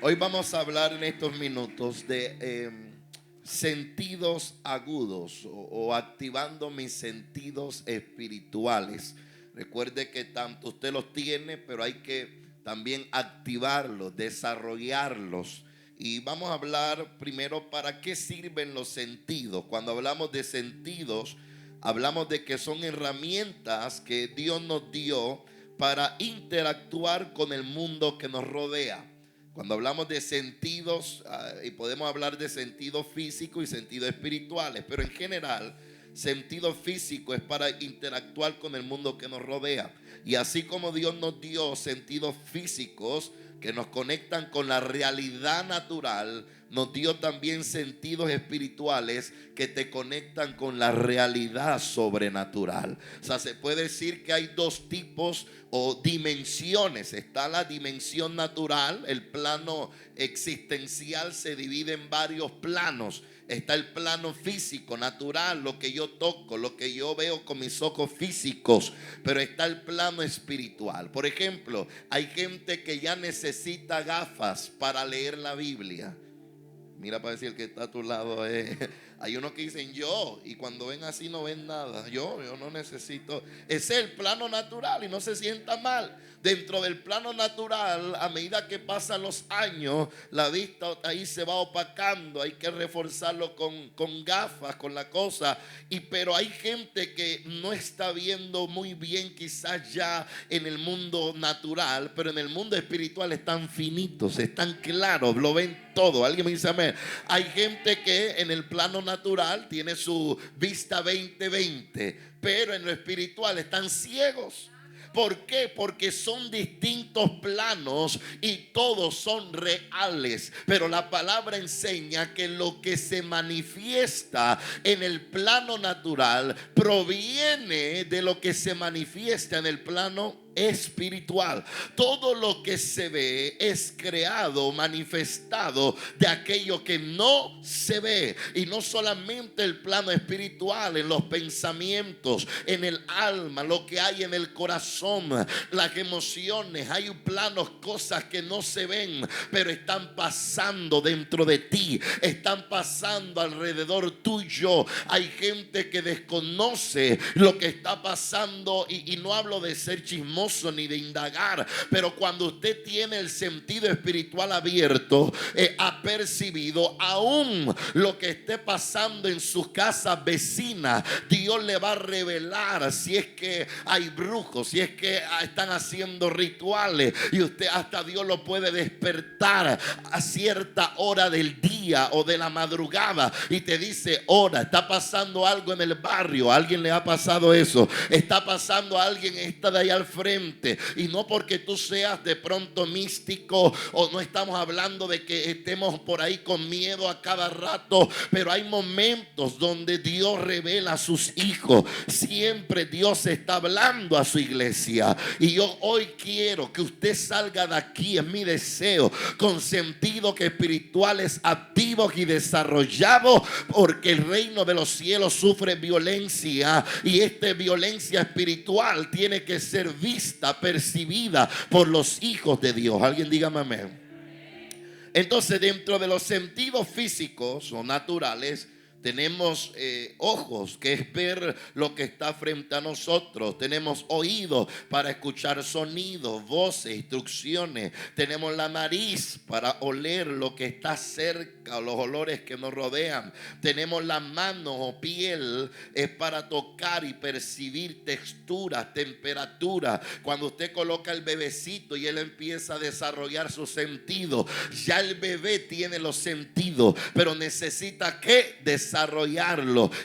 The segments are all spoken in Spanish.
Hoy vamos a hablar en estos minutos de sentidos agudos o activando mis sentidos espirituales. Recuerde que tanto usted los tiene, pero hay que también activarlos, desarrollarlos. Y vamos a hablar primero para qué sirven los sentidos. Cuando hablamos de sentidos, hablamos de que son herramientas que Dios nos dio para interactuar con el mundo que nos rodea. Cuando hablamos de sentidos, y podemos hablar de sentidos físicos y sentidos espirituales, pero en general, sentido físico es para interactuar con el mundo que nos rodea. Y así como Dios nos dio sentidos físicos que nos conectan con la realidad natural, nos dio también sentidos espirituales que te conectan con la realidad sobrenatural. O sea, se puede decir que hay dos tipos o dimensiones. Está la dimensión natural, el plano existencial se divide en varios planos. Está el plano físico, natural, lo que yo toco, lo que yo veo con mis ojos físicos. Pero está el plano espiritual. Por ejemplo, hay gente que ya necesita gafas para leer la Biblia. Mira para decir el que está a tu lado. Hay unos que dicen yo, y cuando ven así no ven nada. Yo no necesito. Ese es el plano natural y no se sienta mal. Dentro del plano natural, a medida que pasan los años, la vista ahí se va opacando. Hay que reforzarlo con gafas, con la cosa. Pero hay gente que no está viendo muy bien quizás ya en el mundo natural, pero en el mundo espiritual están finitos, están claros, lo ven todo. Alguien me dice amén. Hay gente que en el plano natural tiene su vista 20/20, pero en lo espiritual están ciegos. ¿Por qué? Porque son distintos planos y todos son reales. Pero la palabra enseña que lo que se manifiesta en el plano natural proviene de lo que se manifiesta en el plano espiritual. Todo lo que se ve es creado, manifestado de aquello que no se ve. Y no solamente el plano espiritual, en los pensamientos, en el alma, lo que hay en el corazón, las emociones. Hay planos, cosas que no se ven, pero están pasando dentro de ti, están pasando alrededor tuyo. Hay gente que desconoce lo que está pasando y no hablo de ser chismoso ni de indagar, pero cuando usted tiene el sentido espiritual abierto, ha percibido aún lo que esté pasando en su casa vecina. Dios le va a revelar si es que hay brujos, si es que están haciendo rituales, y usted hasta Dios lo puede despertar a cierta hora del día o de la madrugada y te dice: ora, está pasando algo en el barrio. ¿A alguien le ha pasado eso? Está pasando a alguien, está de ahí al frente. Y no porque tú seas de pronto místico, o no estamos hablando de que estemos por ahí con miedo a cada rato, pero hay momentos donde Dios revela a sus hijos. Siempre Dios está hablando a su iglesia, y yo hoy quiero que usted salga de aquí, es mi deseo, con sentidos espirituales activos y desarrollados, porque el reino de los cielos sufre violencia, y esta violencia espiritual tiene que ser vista, percibida por los hijos de Dios. Alguien dígame amén. Entonces, dentro de los sentidos físicos o naturales, tenemos ojos, que es ver lo que está frente a nosotros. Tenemos oídos para escuchar sonidos, voces, instrucciones. Tenemos la nariz para oler lo que está cerca, los olores que nos rodean. Tenemos las manos o piel, es para tocar y percibir texturas, temperaturas. Cuando usted coloca el bebecito y él empieza a desarrollar sus sentidos, ya el bebé tiene los sentidos, pero necesita que desarrollarlo.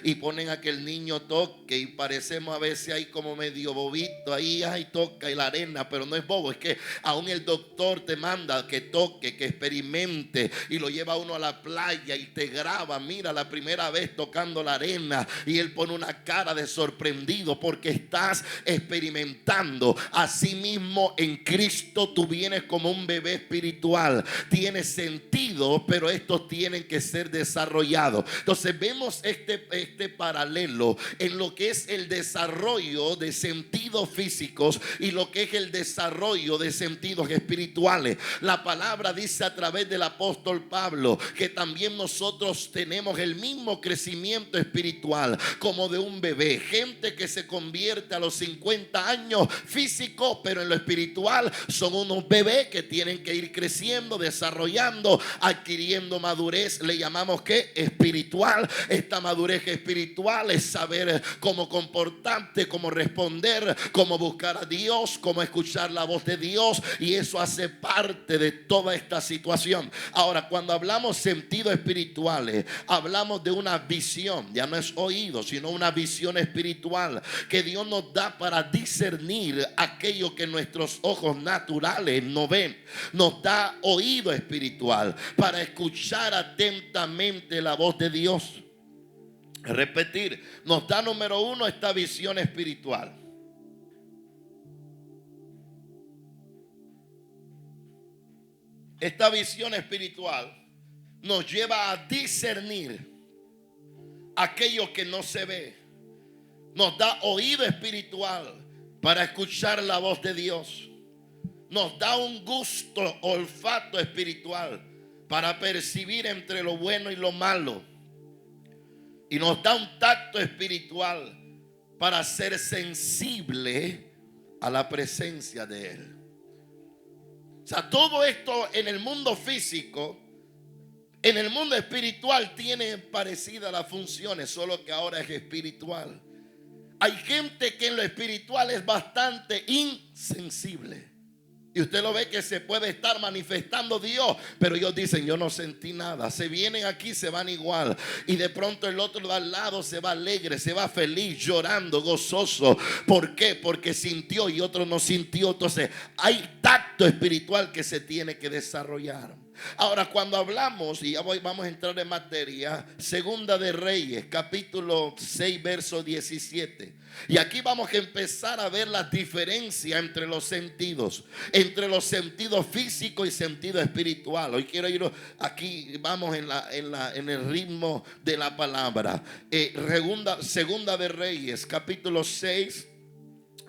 Y ponen a que el niño toque, y parecemos a veces ahí como medio bobito, ahí toca y la arena, pero no es bobo, es que aún el doctor te manda que toque, que experimente, y lo lleva uno a la playa y te graba. Mira, la primera vez tocando la arena, y él pone una cara de sorprendido porque estás experimentando. Asimismo, en Cristo tú vienes como un bebé espiritual, tienes sentido, pero estos tienen que ser desarrollados. Entonces, Entonces vemos este paralelo en lo que es el desarrollo de sentidos físicos y lo que es el desarrollo de sentidos espirituales. La palabra dice a través del apóstol Pablo que también nosotros tenemos el mismo crecimiento espiritual como de un bebé. Gente que se convierte a los 50 años físico, pero en lo espiritual son unos bebés que tienen que ir creciendo, desarrollando, adquiriendo madurez. Le llamamos que espiritual. Esta madurez espiritual es saber cómo comportarte, cómo responder, cómo buscar a Dios, cómo escuchar la voz de Dios, y eso hace parte de toda esta situación. Ahora, cuando hablamos sentidos espirituales, hablamos de una visión. Ya no es oído, sino una visión espiritual que Dios nos da para discernir aquello que nuestros ojos naturales no ven. Nos da oído espiritual para escuchar atentamente la voz de Dios. Repetir, nos da número uno esta visión espiritual. Esta visión espiritual nos lleva a discernir aquello que no se ve. Nos da oído espiritual para escuchar la voz de Dios. Nos da un gusto, olfato espiritual para percibir entre lo bueno y lo malo. Y nos da un tacto espiritual para ser sensible a la presencia de Él. O sea, todo esto en el mundo físico, en el mundo espiritual tiene parecidas las funciones, solo que ahora es espiritual. Hay gente que en lo espiritual es bastante insensible. Y usted lo ve que se puede estar manifestando Dios, pero ellos dicen: yo no sentí nada. Se vienen aquí, se van igual. Y de pronto el otro de al lado se va alegre, se va feliz, llorando, gozoso. ¿Por qué? Porque sintió y otro no sintió. Entonces hay tacto espiritual que se tiene que desarrollar. Ahora, cuando hablamos, y ya vamos a entrar en materia, Segunda de Reyes, capítulo 6, verso 17. Y aquí vamos a empezar a ver la diferencia entre los sentidos físico y sentido espiritual. Hoy quiero ir aquí, vamos en el ritmo de la palabra. Segunda de Reyes, capítulo 6,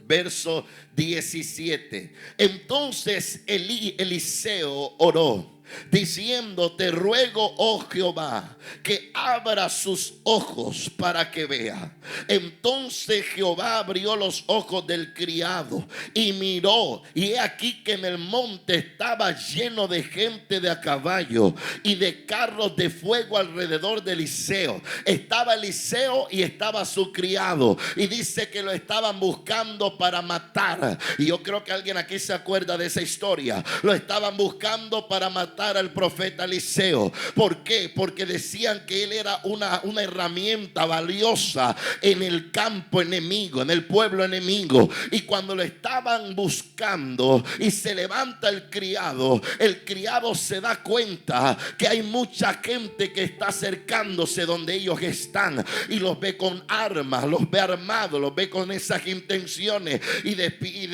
verso 17. Entonces Eliseo oró diciendo: te ruego, oh Jehová, que abra sus ojos para que vea. Entonces Jehová abrió los ojos del criado y miró, y he aquí que en el monte estaba lleno de gente de a caballo y de carros de fuego alrededor de Eliseo. Estaba Eliseo y estaba su criado, y dice que lo estaban buscando para matar. Y yo creo que alguien aquí se acuerda de esa historia. Lo estaban buscando para matar al profeta Eliseo. ¿Por qué? Porque decían que él era una herramienta valiosa en el campo enemigo, en el pueblo enemigo. Y cuando lo estaban buscando y se levanta el criado se da cuenta que hay mucha gente que está acercándose donde ellos están, y los ve con armas, los ve armados, los ve con esas intenciones, y le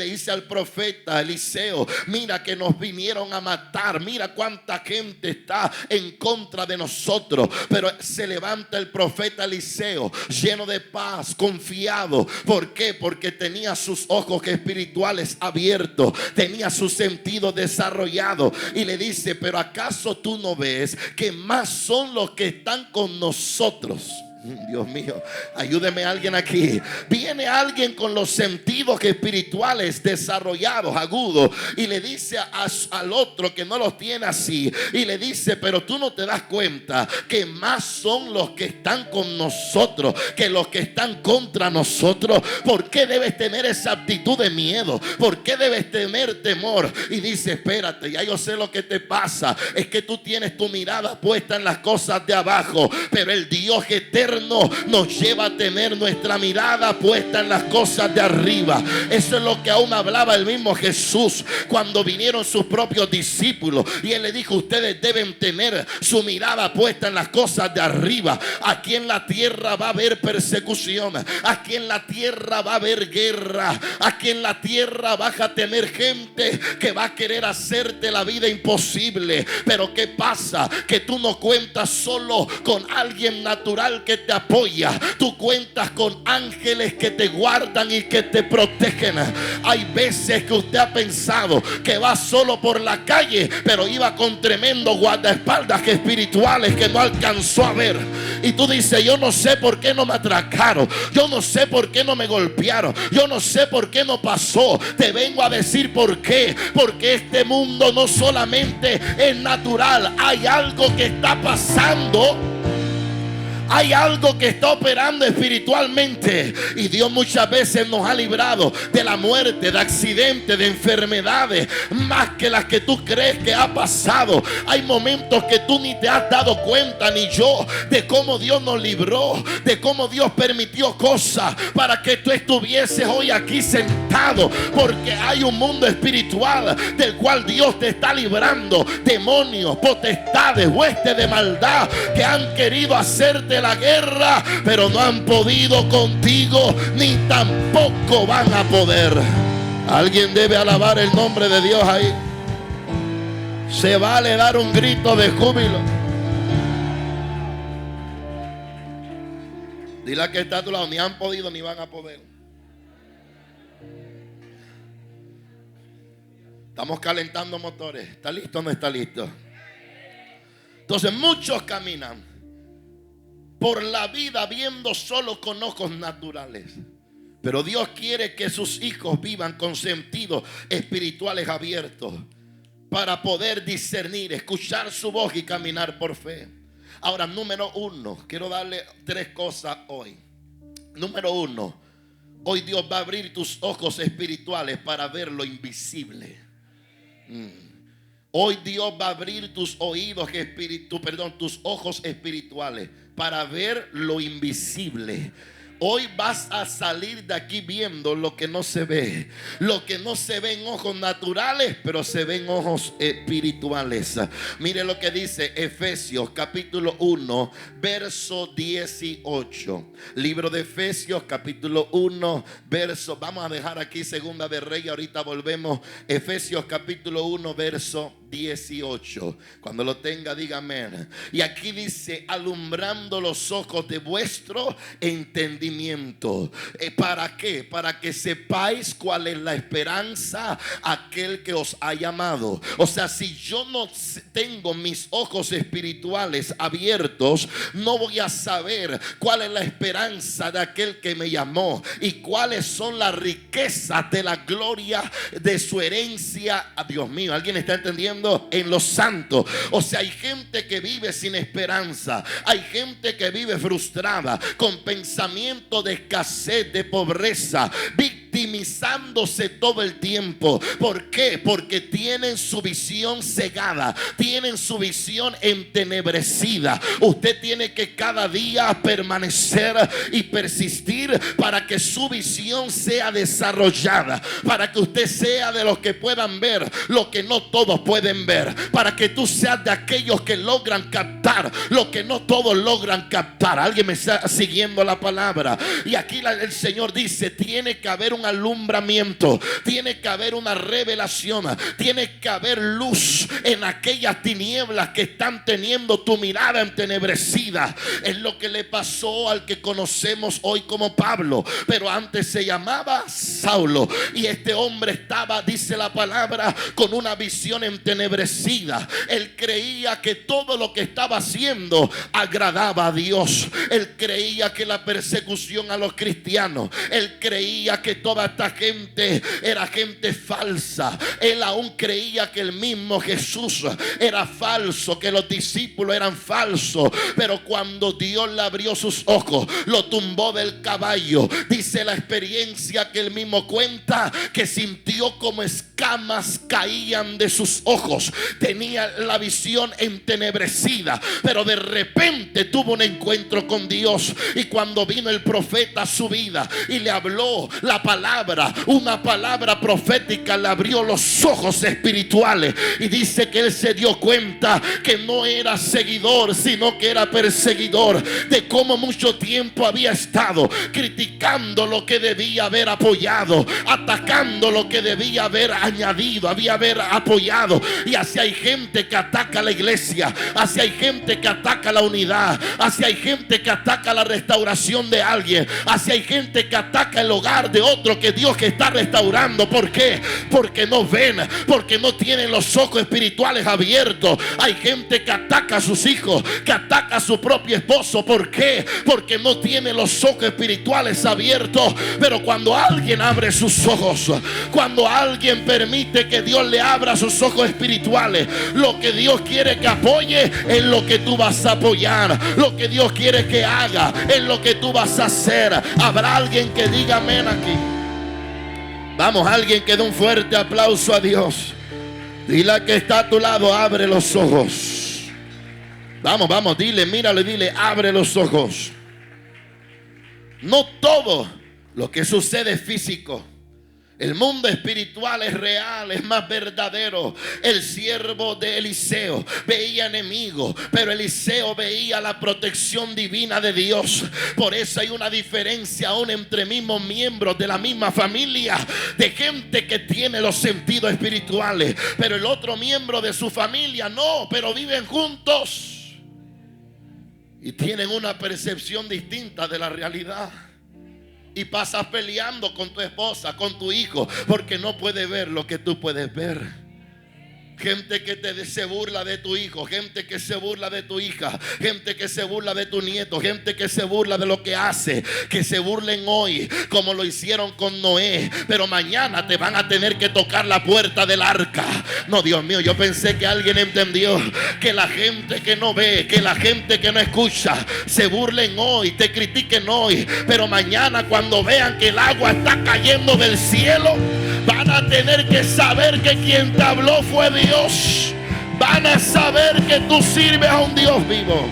dice al profeta Eliseo: mira que nos vinieron a matar, mira cuánta gente está en contra de nosotros. Pero se levanta el profeta Eliseo lleno de paz, confiado. ¿Por qué? Porque tenía sus ojos espirituales abiertos, tenía sus sentidos desarrollados, y le dice: pero ¿acaso tú no ves que más son los que están con nosotros? Dios mío, ayúdeme alguien aquí. Viene alguien con los sentidos espirituales desarrollados, agudos, y le dice al otro que no los tiene así, y le dice: pero tú no te das cuenta que más son los que están con nosotros que los que están contra nosotros. ¿Por qué debes tener esa actitud de miedo? ¿Por qué debes tener temor? Y dice: espérate, ya yo sé lo que te pasa. Es que tú tienes tu mirada puesta en las cosas de abajo, pero el Dios eterno infierno nos lleva a tener nuestra mirada puesta en las cosas de arriba. Eso es lo que aún hablaba el mismo Jesús cuando vinieron sus propios discípulos y Él le dijo: ustedes deben tener su mirada puesta en las cosas de arriba. Aquí en la tierra va a haber persecución, aquí en la tierra va a haber guerra, aquí en la tierra vas a tener gente que va a querer hacerte la vida imposible. Pero ¿qué pasa? Que tú no cuentas solo con alguien natural que te apoya, tú cuentas con ángeles que te guardan y que te protegen. Hay veces que usted ha pensado que va solo por la calle, pero iba con tremendo guardaespaldas espirituales que no alcanzó a ver. Y tú dices: yo no sé por qué no me atracaron, yo no sé por qué no me golpearon, yo no sé por qué no pasó. Te vengo a decir por qué. Porque este mundo no solamente es natural, hay algo que está pasando. Hay algo que está operando espiritualmente. Y Dios muchas veces nos ha librado de la muerte, de accidentes, de enfermedades, más que las que tú crees que ha pasado. Hay momentos que tú ni te has dado cuenta, ni yo, de cómo Dios nos libró, de cómo Dios permitió cosas para que tú estuvieses hoy aquí sentado. Porque hay un mundo espiritual del cual Dios te está librando. Demonios, potestades, huestes de maldad que han querido hacerte la guerra, pero no han podido contigo, ni tampoco van a poder. Alguien debe alabar el nombre de Dios ahí. Se vale dar un grito de júbilo. Dile a que está a tu lado: ni han podido ni van a poder. Estamos calentando motores. ¿Está listo o no está listo? Entonces muchos caminan por la vida viendo solo con ojos naturales, pero Dios quiere que sus hijos vivan con sentidos espirituales abiertos para poder discernir, escuchar su voz y caminar por fe. Ahora, número uno, quiero darle 3 cosas hoy. Número uno, hoy Dios va a abrir tus ojos espirituales para ver lo invisible. Hoy Dios va a abrir tus oídos tus ojos espirituales para ver lo invisible. Hoy vas a salir de aquí viendo lo que no se ve. Lo que no se ve en ojos naturales, pero se ve en ojos espirituales. Mire lo que dice Efesios capítulo 1 verso 18. Libro de Efesios capítulo 1 verso, vamos a dejar aquí Segunda de Reyes, ahorita volvemos. Efesios capítulo 1 verso 18. Cuando lo tenga, diga amén. Y aquí dice: alumbrando los ojos de vuestro entendimiento. ¿Para qué? Para que sepáis cuál es la esperanza aquel que os ha llamado. O sea, si yo no tengo mis ojos espirituales abiertos, no voy a saber cuál es la esperanza de aquel que me llamó y cuáles son las riquezas de la gloria de su herencia. Dios mío, ¿alguien está entendiendo? En los santos. O sea, hay gente que vive sin esperanza, hay gente que vive frustrada, con pensamientos de escasez, de pobreza, victimizándose todo el tiempo. ¿Por qué? Porque tienen su visión cegada, tienen su visión entenebrecida. Usted tiene que cada día permanecer y persistir para que su visión sea desarrollada, para que usted sea de los que puedan ver lo que no todos pueden ver, para que tú seas de aquellos que logran captar lo que no todos logran captar. Alguien me está siguiendo la palabra. Y aquí el Señor dice: tiene que haber un alumbramiento, tiene que haber una revelación, tiene que haber luz en aquellas tinieblas que están teniendo tu mirada entenebrecida. Es lo que le pasó al que conocemos hoy como Pablo, pero antes se llamaba Saulo. Y este hombre estaba, dice la palabra, con una visión entenebrecida. Él creía que todo lo que estaba haciendo agradaba a Dios. Él creía que la persecución a los cristianos, él creía que toda esta gente era gente falsa. Él aún creía que el mismo Jesús era falso, que los discípulos eran falsos. Pero cuando Dios le abrió sus ojos, lo tumbó del caballo. Dice la experiencia que él mismo cuenta que sintió como escalofríos escamas caían de sus ojos, tenía la visión entenebrecida, pero de repente tuvo un encuentro con Dios. Y cuando vino el profeta a su vida y le habló la palabra, una palabra profética, le abrió los ojos espirituales, y dice que él se dio cuenta que no era seguidor, sino que era perseguidor, de cómo mucho tiempo había estado criticando lo que debía haber apoyado, atacando lo que debía haber añadido, había haber apoyado. Y así hay gente que ataca a la iglesia, así hay gente que ataca la unidad, así hay gente que ataca la restauración de alguien, así hay gente que ataca el hogar de otro que Dios que está restaurando. ¿Por qué? Porque no ven, porque no tienen los ojos espirituales abiertos. Hay gente que ataca a sus hijos, que ataca a su propio esposo. ¿Por qué? Porque no tiene los ojos espirituales abiertos. Pero cuando alguien abre sus ojos, cuando alguien permite que Dios le abra sus ojos espirituales, lo que Dios quiere que apoye es lo que tú vas a apoyar, lo que Dios quiere que haga es lo que tú vas a hacer. Habrá alguien que diga amén aquí. Vamos, alguien que dé un fuerte aplauso a Dios. Dile al que está a tu lado, abre los ojos. Vamos, vamos, dile, míralo y dile, abre los ojos. No todo lo que sucede es físico. El mundo espiritual es real, es más verdadero. El siervo de Eliseo veía enemigos, pero Eliseo veía la protección divina de Dios. Por eso hay una diferencia aún entre mismos miembros de la misma familia, de gente que tiene los sentidos espirituales, pero el otro miembro de su familia no, pero viven juntos y tienen una percepción distinta de la realidad. Y pasas peleando con tu esposa, con tu hijo, porque no puede ver lo que tú puedes ver. Gente que se burla de tu hijo, gente que se burla de tu hija, gente que se burla de tu nieto, gente que se burla de lo que hace. Que se burlen hoy como lo hicieron con Noé, pero mañana te van a tener que tocar la puerta del arca. No, Dios mío, yo pensé que alguien entendió que la gente que no ve, que la gente que no escucha, se burlen hoy, te critiquen hoy, pero mañana cuando vean que el agua está cayendo del cielo, van a tener que saber que quien te habló fue Dios. Van a saber que tú sirves a un Dios vivo.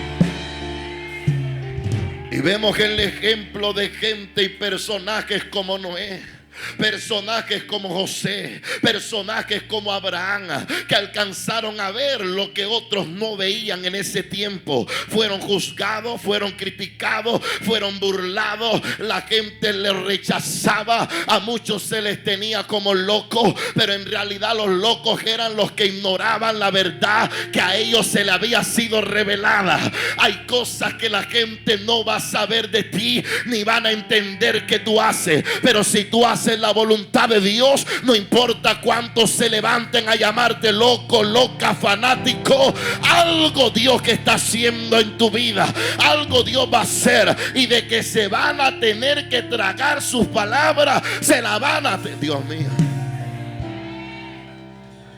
Y vemos el ejemplo de gente y personajes como Noé, personajes como José, personajes como Abraham, que alcanzaron a ver lo que otros no veían en ese tiempo. Fueron juzgados, fueron criticados, fueron burlados. La gente les rechazaba. A muchos se les tenía como locos, pero en realidad los locos eran los que ignoraban la verdad que a ellos se le había sido revelada. Hay cosas que la gente no va a saber de ti, ni van a entender que tú haces, pero si tú haces la voluntad de Dios, no importa cuántos se levanten a llamarte loco, loca, fanático, algo Dios que está haciendo en tu vida, algo Dios va a hacer. Y de que se van a tener que tragar sus palabras, se la van a... Dios mío,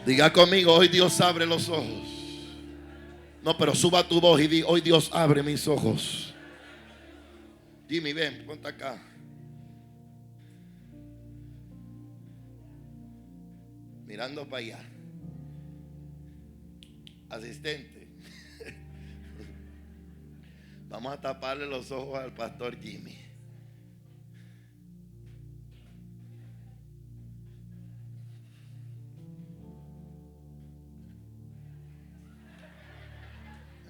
diga conmigo, hoy Dios abre los ojos. No, pero suba tu voz y di, hoy Dios abre mis ojos. Jimmy, ven, ponte acá. Mirando para allá. Asistente. Vamos a taparle los ojos al pastor Jimmy.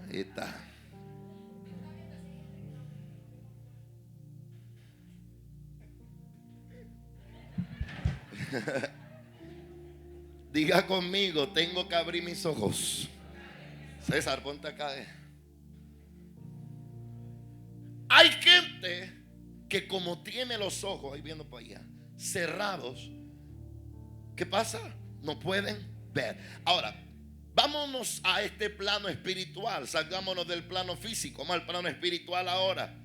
Ahí está. Diga conmigo, tengo que abrir mis ojos. César, ponte acá. Hay gente que como tiene los ojos, ahí viendo para allá, cerrados, ¿qué pasa? No pueden ver. Ahora, vámonos a este plano espiritual. Salgámonos del plano físico, vamos al plano espiritual ahora.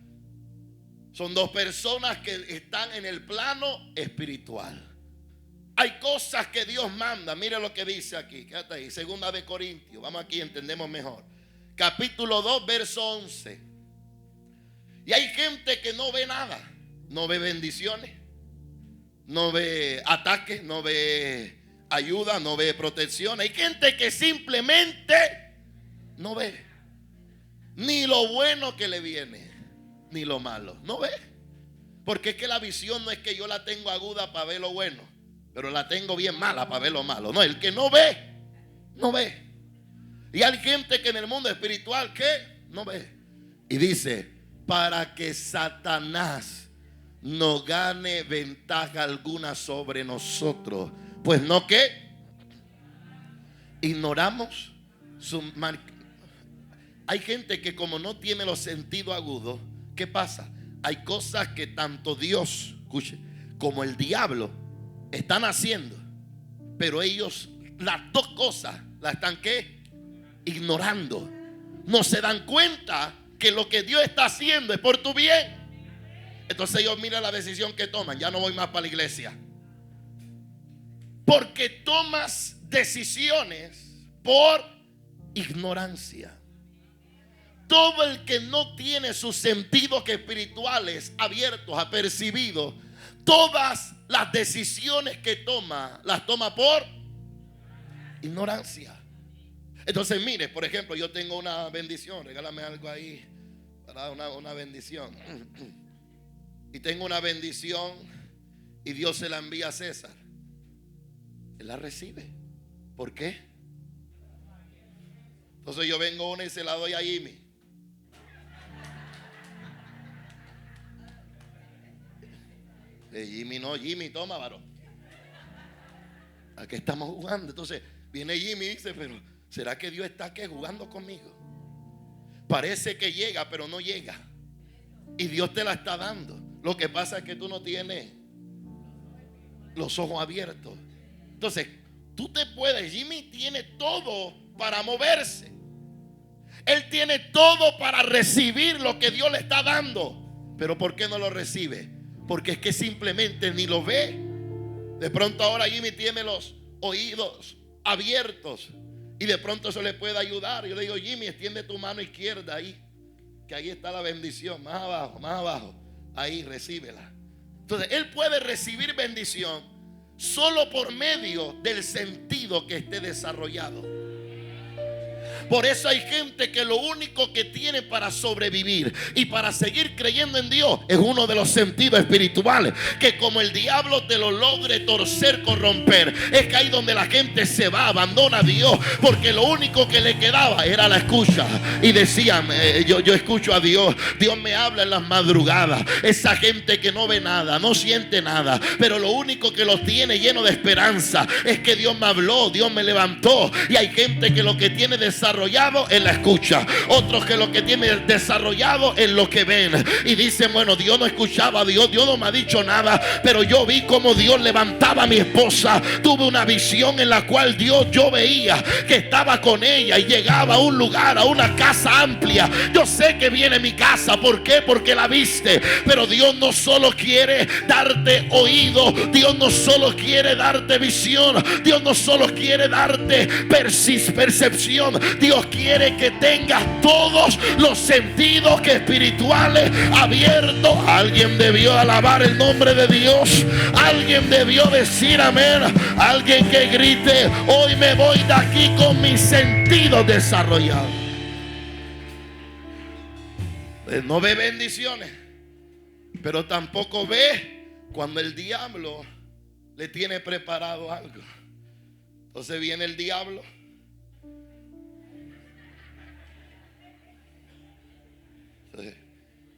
Son dos personas que están en el plano espiritual. Hay cosas que Dios manda. Mire lo que dice aquí. Quédate ahí. Segunda de Corintios. Vamos aquí, entendemos mejor. Capítulo 2, verso 11. Y hay gente que no ve nada. No ve bendiciones. No ve ataques. No ve ayuda, no ve protección. Hay gente que simplemente no ve ni lo bueno que le viene, ni lo malo. No ve. Porque es que la visión no es que yo la tengo aguda para ver lo bueno, pero la tengo bien mala para ver lo malo. No, el que no ve, no ve. Y hay gente que en el mundo espiritual que no ve. Y dice, para que Satanás no gane ventaja alguna sobre nosotros. Pues no que ignoramos su Hay gente que como no tiene los sentidos agudos, ¿qué pasa? Hay cosas que tanto Dios, escuche, como el diablo están haciendo, pero ellos las dos cosas las están ¿qué? Ignorando. No se dan cuenta que lo que Dios está haciendo es por tu bien. Entonces ellos miran la decisión que toman. Ya no voy más para la iglesia, porque tomas decisiones por ignorancia. Todo el que no tiene sus sentidos espirituales abiertos, apercibidos, todas las decisiones que toma, las toma por ignorancia. Entonces mire, por ejemplo, yo tengo una bendición. Regálame algo ahí para una bendición. Y tengo una bendición y Dios se la envía a César. Él la recibe. ¿Por qué? Entonces yo vengo una y se la doy a Jimmy. Jimmy no, Jimmy, toma, varón. ¿A qué estamos jugando? Entonces viene Jimmy y dice, pero ¿será que Dios está aquí jugando conmigo? Parece que llega, pero no llega. Y Dios te la está dando. Lo que pasa es que tú no tienes los ojos abiertos. Entonces, tú te puedes, Jimmy tiene todo para moverse. Él tiene todo para recibir lo que Dios le está dando. Pero ¿por qué no lo recibe? Porque es que simplemente ni lo ve. De pronto ahora Jimmy tiene los oídos abiertos y de pronto eso le puede ayudar. Yo le digo, Jimmy, extiende tu mano izquierda ahí, que ahí está la bendición. Más abajo, ahí recíbela. Entonces él puede recibir bendición solo por medio del sentido que esté desarrollado. Por eso hay gente que lo único que tiene para sobrevivir y para seguir creyendo en Dios es uno de los sentidos espirituales, que como el diablo te lo logre torcer, corromper, es que ahí donde la gente se va, abandona a Dios, porque lo único que le quedaba era la escucha. Y decían, yo escucho a Dios, Dios me habla en las madrugadas. Esa gente que no ve nada, no siente nada, pero lo único que los tiene lleno de esperanza es que Dios me habló, Dios me levantó. Y hay gente que lo que tiene desarrollado en la escucha, otros que lo que tienen desarrollado en lo que ven, y dicen, bueno, Dios no escuchaba a Dios no me ha dicho nada, pero yo vi como Dios levantaba a mi esposa. Tuve una visión en la cual yo veía que estaba con ella y llegaba a un lugar, a una casa amplia. Yo sé que viene mi casa. ¿Por qué? Porque la viste. Pero Dios no solo quiere darte oído, Dios no solo quiere darte visión, Dios no solo quiere darte percepción, Dios quiere que tengas todos los sentidos espirituales abiertos. Alguien debió alabar el nombre de Dios. Alguien debió decir amén. Alguien que grite, hoy me voy de aquí con mis sentidos desarrollados. No ve bendiciones, pero tampoco ve cuando el diablo le tiene preparado algo. Entonces viene el diablo.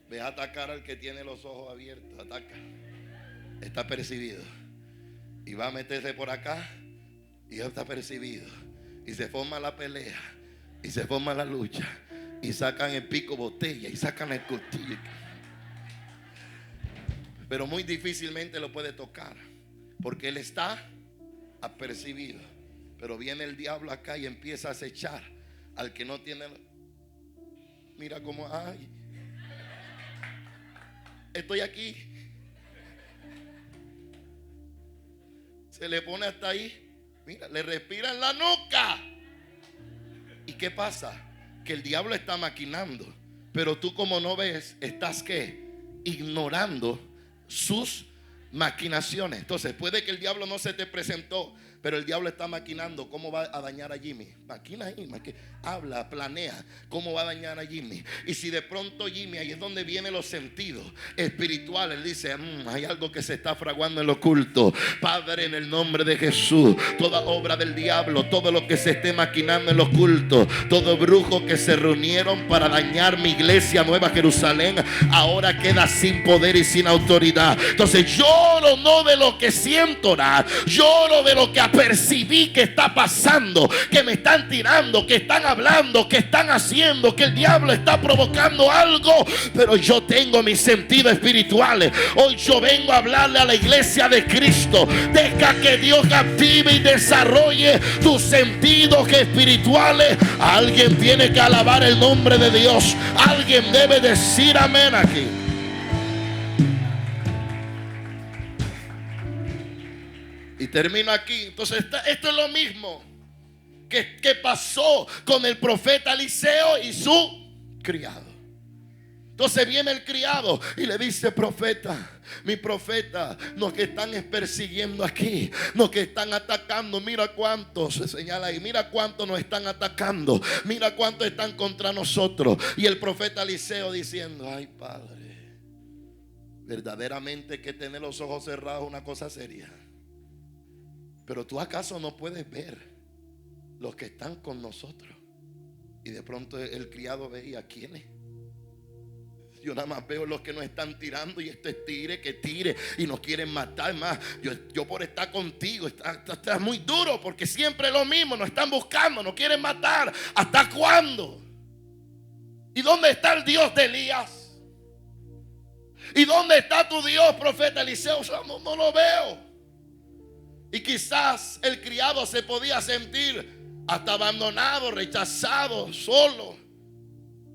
Ve a atacar al que tiene los ojos abiertos. Ataca. Está percibido. Y va a meterse por acá. Y ya está percibido. Y se forma la pelea. Y se forma la lucha. Y sacan el pico botella. Y sacan el cuchillo. Pero muy difícilmente lo puede tocar, porque él está apercibido. Pero viene el diablo acá y empieza a acechar al que no tiene. Mira cómo, ay, estoy aquí. Se le pone hasta ahí. Mira, le respira en la nuca. ¿Y qué pasa? Que el diablo está maquinando, pero tú, como no ves, estás ¿qué? Ignorando sus maquinaciones. Entonces puede que el diablo no se te presentó, Pero el diablo está maquinando cómo va a dañar a Jimmy. Maquina ahí, habla, planea cómo va a dañar a Jimmy. Y si de pronto Jimmy, ahí es donde vienen los sentidos espirituales, dice, hay algo que se está fraguando en lo oculto. Padre, en el nombre de Jesús, toda obra del diablo, todo lo que se esté maquinando en lo oculto, todo brujo que se reunieron para dañar mi iglesia Nueva Jerusalén, ahora queda sin poder y sin autoridad. Entonces lloro no de lo que siento orar, lloro de lo que percibí que está pasando, que me están tirando, que están hablando, que están haciendo, que el diablo está provocando algo. Pero yo tengo mis sentidos espirituales. Hoy yo vengo a hablarle a la iglesia de Cristo: deja que Dios active y desarrolle tus sentidos espirituales. Alguien tiene que alabar el nombre de Dios. Alguien debe decir amén aquí. Y termino aquí. Entonces esto es lo mismo que pasó con el profeta Eliseo y su criado. Entonces viene el criado y le dice: profeta, mi profeta, nos que están persiguiendo aquí, nos que están atacando, mira cuántos, se señala ahí, mira cuántos nos están atacando, mira cuántos están contra nosotros. Y el profeta Eliseo diciendo: ay, padre, verdaderamente que tener los ojos cerrados es una cosa seria. Pero tú acaso no puedes ver los que están con nosotros. Y de pronto el criado veía: ¿quiénes? Yo nada más veo los que nos están tirando, y este tire que tire y nos quieren matar más. Yo por estar contigo, está muy duro, porque siempre es lo mismo, nos están buscando, nos quieren matar. ¿Hasta cuándo? ¿Y dónde está el Dios de Elías? ¿Y dónde está tu Dios, profeta Eliseo? No lo veo. Y quizás el criado se podía sentir hasta abandonado, rechazado, solo.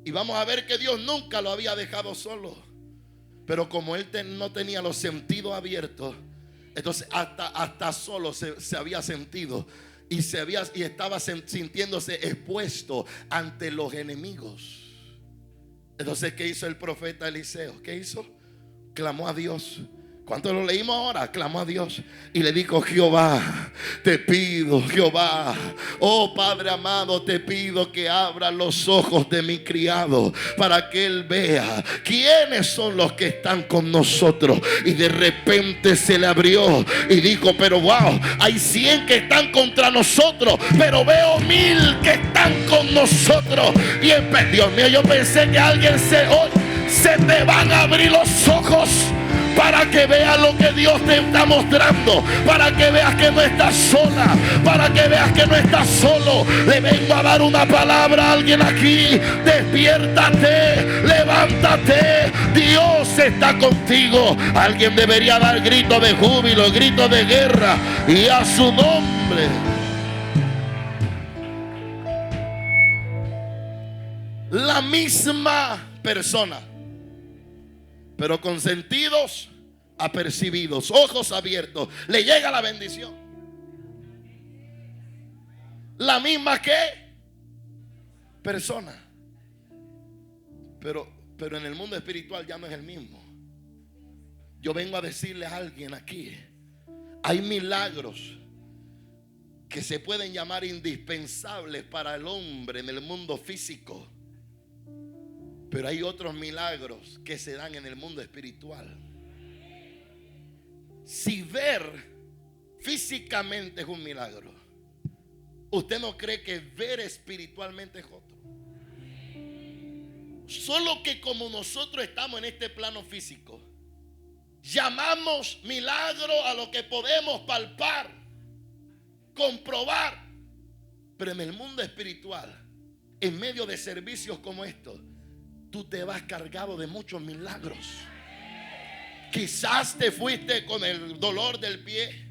Y vamos a ver que Dios nunca lo había dejado solo. Pero como él no tenía los sentidos abiertos, entonces hasta solo se había sentido. Y estaba sintiéndose expuesto ante los enemigos. Entonces, ¿qué hizo el profeta Eliseo? ¿Qué hizo? Clamó a Dios. ¿Cuánto lo leímos ahora? Clamó a Dios y le dijo: Jehová, te pido, Jehová, oh Padre amado, te pido que abra los ojos de mi criado para que él vea quiénes son los que están con nosotros. Y de repente se le abrió y dijo: pero wow, hay 100 que están contra nosotros, pero veo 1000 que están con nosotros. Y Dios mío, yo pensé que alguien hoy se te van a abrir los ojos para que veas lo que Dios te está mostrando, para que veas que no estás sola, para que veas que no estás solo. Le vengo a dar una palabra a alguien aquí: despiértate, levántate, Dios está contigo. Alguien debería dar grito de júbilo, grito de guerra, y a su nombre. La misma persona, pero con sentidos apercibidos, ojos abiertos, le llega la bendición. La misma que persona, pero en el mundo espiritual ya no es el mismo. Yo vengo a decirle a alguien aquí: hay milagros que se pueden llamar indispensables para el hombre en el mundo físico, pero hay otros milagros que se dan en el mundo espiritual. Si ver físicamente es un milagro, ¿usted no cree que ver espiritualmente es otro? Solo que como nosotros estamos en este plano físico, llamamos milagro a lo que podemos palpar, comprobar. Pero en el mundo espiritual, en medio de servicios como estos, tú te vas cargado de muchos milagros. Quizás te fuiste con el dolor del pie,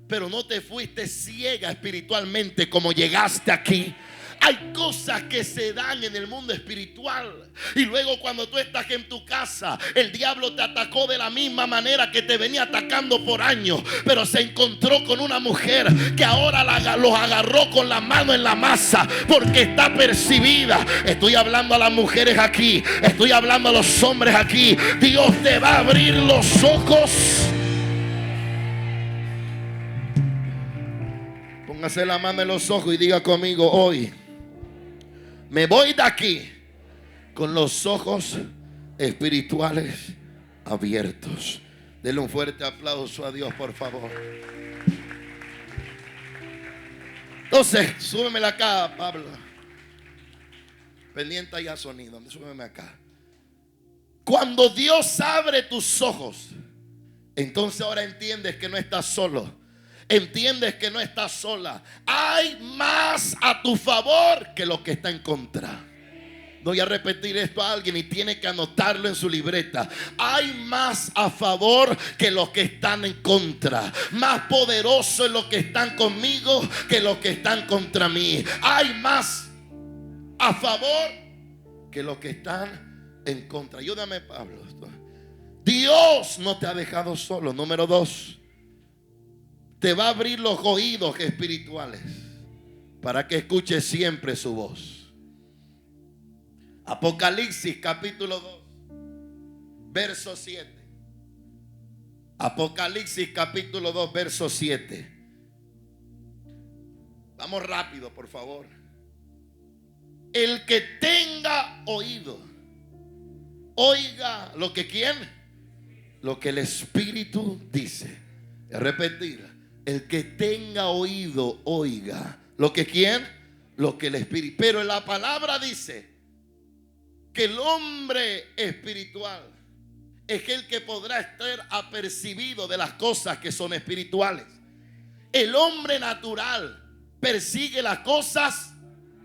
pero no te fuiste ciega espiritualmente como llegaste aquí. Hay cosas que se dan en el mundo espiritual. Y luego cuando tú estás en tu casa, el diablo te atacó de la misma manera que te venía atacando por años, pero se encontró con una mujer que ahora los agarró con la mano en la masa, porque está percibida. Estoy hablando a las mujeres aquí, estoy hablando a los hombres aquí. Dios te va a abrir los ojos. Póngase la mano en los ojos y diga conmigo: hoy me voy de aquí con los ojos espirituales abiertos. Denle un fuerte aplauso a Dios, por favor. Entonces, súbeme acá, Pablo. Pendiente allá sonido, súbeme acá. Cuando Dios abre tus ojos, entonces ahora entiendes que no estás solo. Entiendes que no estás sola. Hay más a tu favor que lo que está en contra. Voy a repetir esto a alguien y tiene que anotarlo en su libreta. Hay más a favor que los que están en contra. Más poderoso es los que están conmigo que los que están contra mí. Hay más a favor que los que están en contra. Ayúdame, Pablo. Dios no te ha dejado solo. Número 2, te va a abrir los oídos espirituales para que escuches siempre su voz. Apocalipsis capítulo 2, verso 7. Apocalipsis capítulo 2, verso 7. Vamos rápido, por favor. El que tenga oído, oiga lo que ¿quién? Lo que el Espíritu dice. Es repetir. El que tenga oído, oiga lo que ¿quién? Lo que el Espíritu. Pero la palabra dice que el hombre espiritual es el que podrá estar apercibido de las cosas que son espirituales. El hombre natural persigue las cosas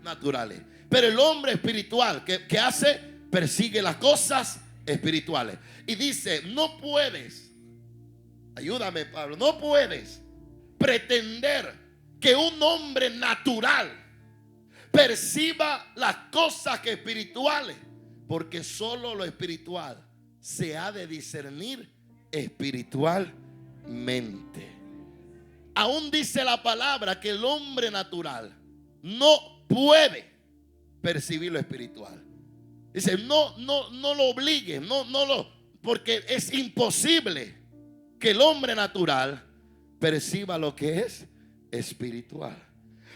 naturales, pero el hombre espiritual, ¿qué hace? Persigue las cosas espirituales. Y dice: no puedes, ayúdame, Pablo, no puedes pretender que un hombre natural perciba las cosas espirituales, porque solo lo espiritual se ha de discernir espiritualmente. Aún dice la palabra que el hombre natural no puede percibir lo espiritual. Dice: no lo obligue, porque es imposible que el hombre natural perciba lo que es espiritual.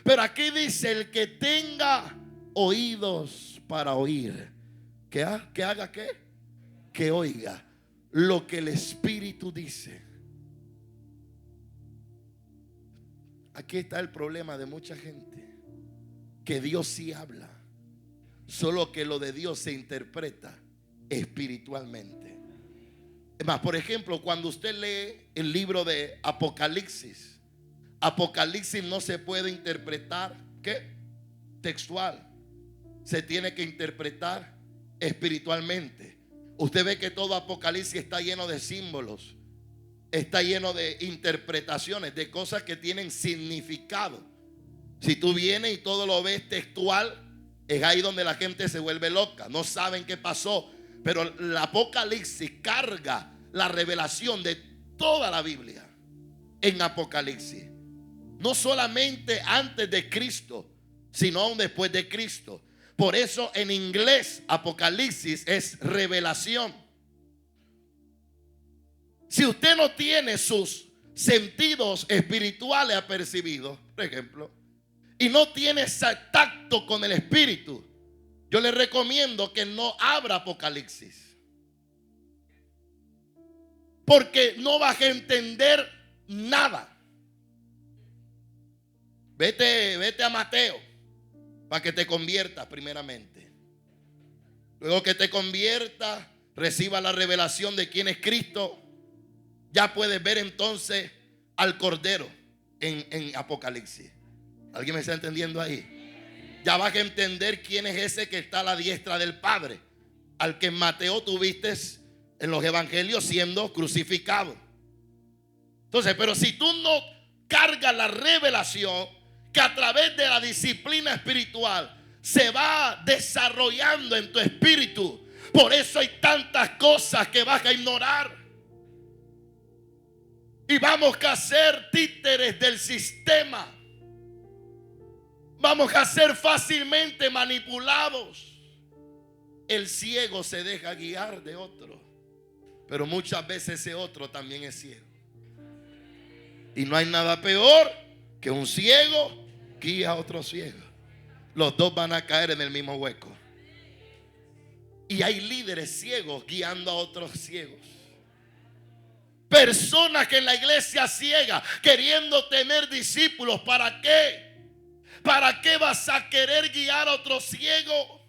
Pero aquí dice: el que tenga oídos para oír, que haga ¿qué? Que oiga lo que el Espíritu dice. Aquí está el problema de mucha gente, que Dios sí habla, solo que lo de Dios se interpreta espiritualmente. Es más, por ejemplo, cuando usted lee el libro de Apocalipsis, Apocalipsis no se puede interpretar ¿qué? Textual. Se tiene que interpretar espiritualmente. Usted ve que todo Apocalipsis está lleno de símbolos, está lleno de interpretaciones, de cosas que tienen significado. Si tú vienes y todo lo ves textual, es ahí donde la gente se vuelve loca. No saben qué pasó. Pero el Apocalipsis carga la revelación de toda la Biblia en Apocalipsis. No solamente antes de Cristo, sino aún después de Cristo. Por eso en inglés Apocalipsis es revelación. Si usted no tiene sus sentidos espirituales apercibidos, por ejemplo, y no tiene ese tacto con el Espíritu, yo le recomiendo que no abra Apocalipsis, porque no vas a entender nada. Vete a Mateo para que te conviertas primeramente. Luego que te conviertas, reciba la revelación de quién es Cristo, ya puedes ver entonces al Cordero en Apocalipsis. ¿Alguien me está entendiendo ahí? Ya vas a entender quién es ese que está a la diestra del Padre, al que en Mateo tuviste en los evangelios siendo crucificado. Entonces, pero si tú no cargas la revelación que a través de la disciplina espiritual se va desarrollando en tu espíritu, por eso hay tantas cosas que vas a ignorar. Y vamos a ser títeres del sistema. Vamos a ser fácilmente manipulados. El ciego se deja guiar de otro, pero muchas veces ese otro también es ciego. Y no hay nada peor que un ciego guía a otro ciego. Los dos van a caer en el mismo hueco. Y hay líderes ciegos guiando a otros ciegos. Personas que en la iglesia ciega queriendo tener discípulos. ¿Para qué? ¿Para qué vas a querer guiar a otro ciego?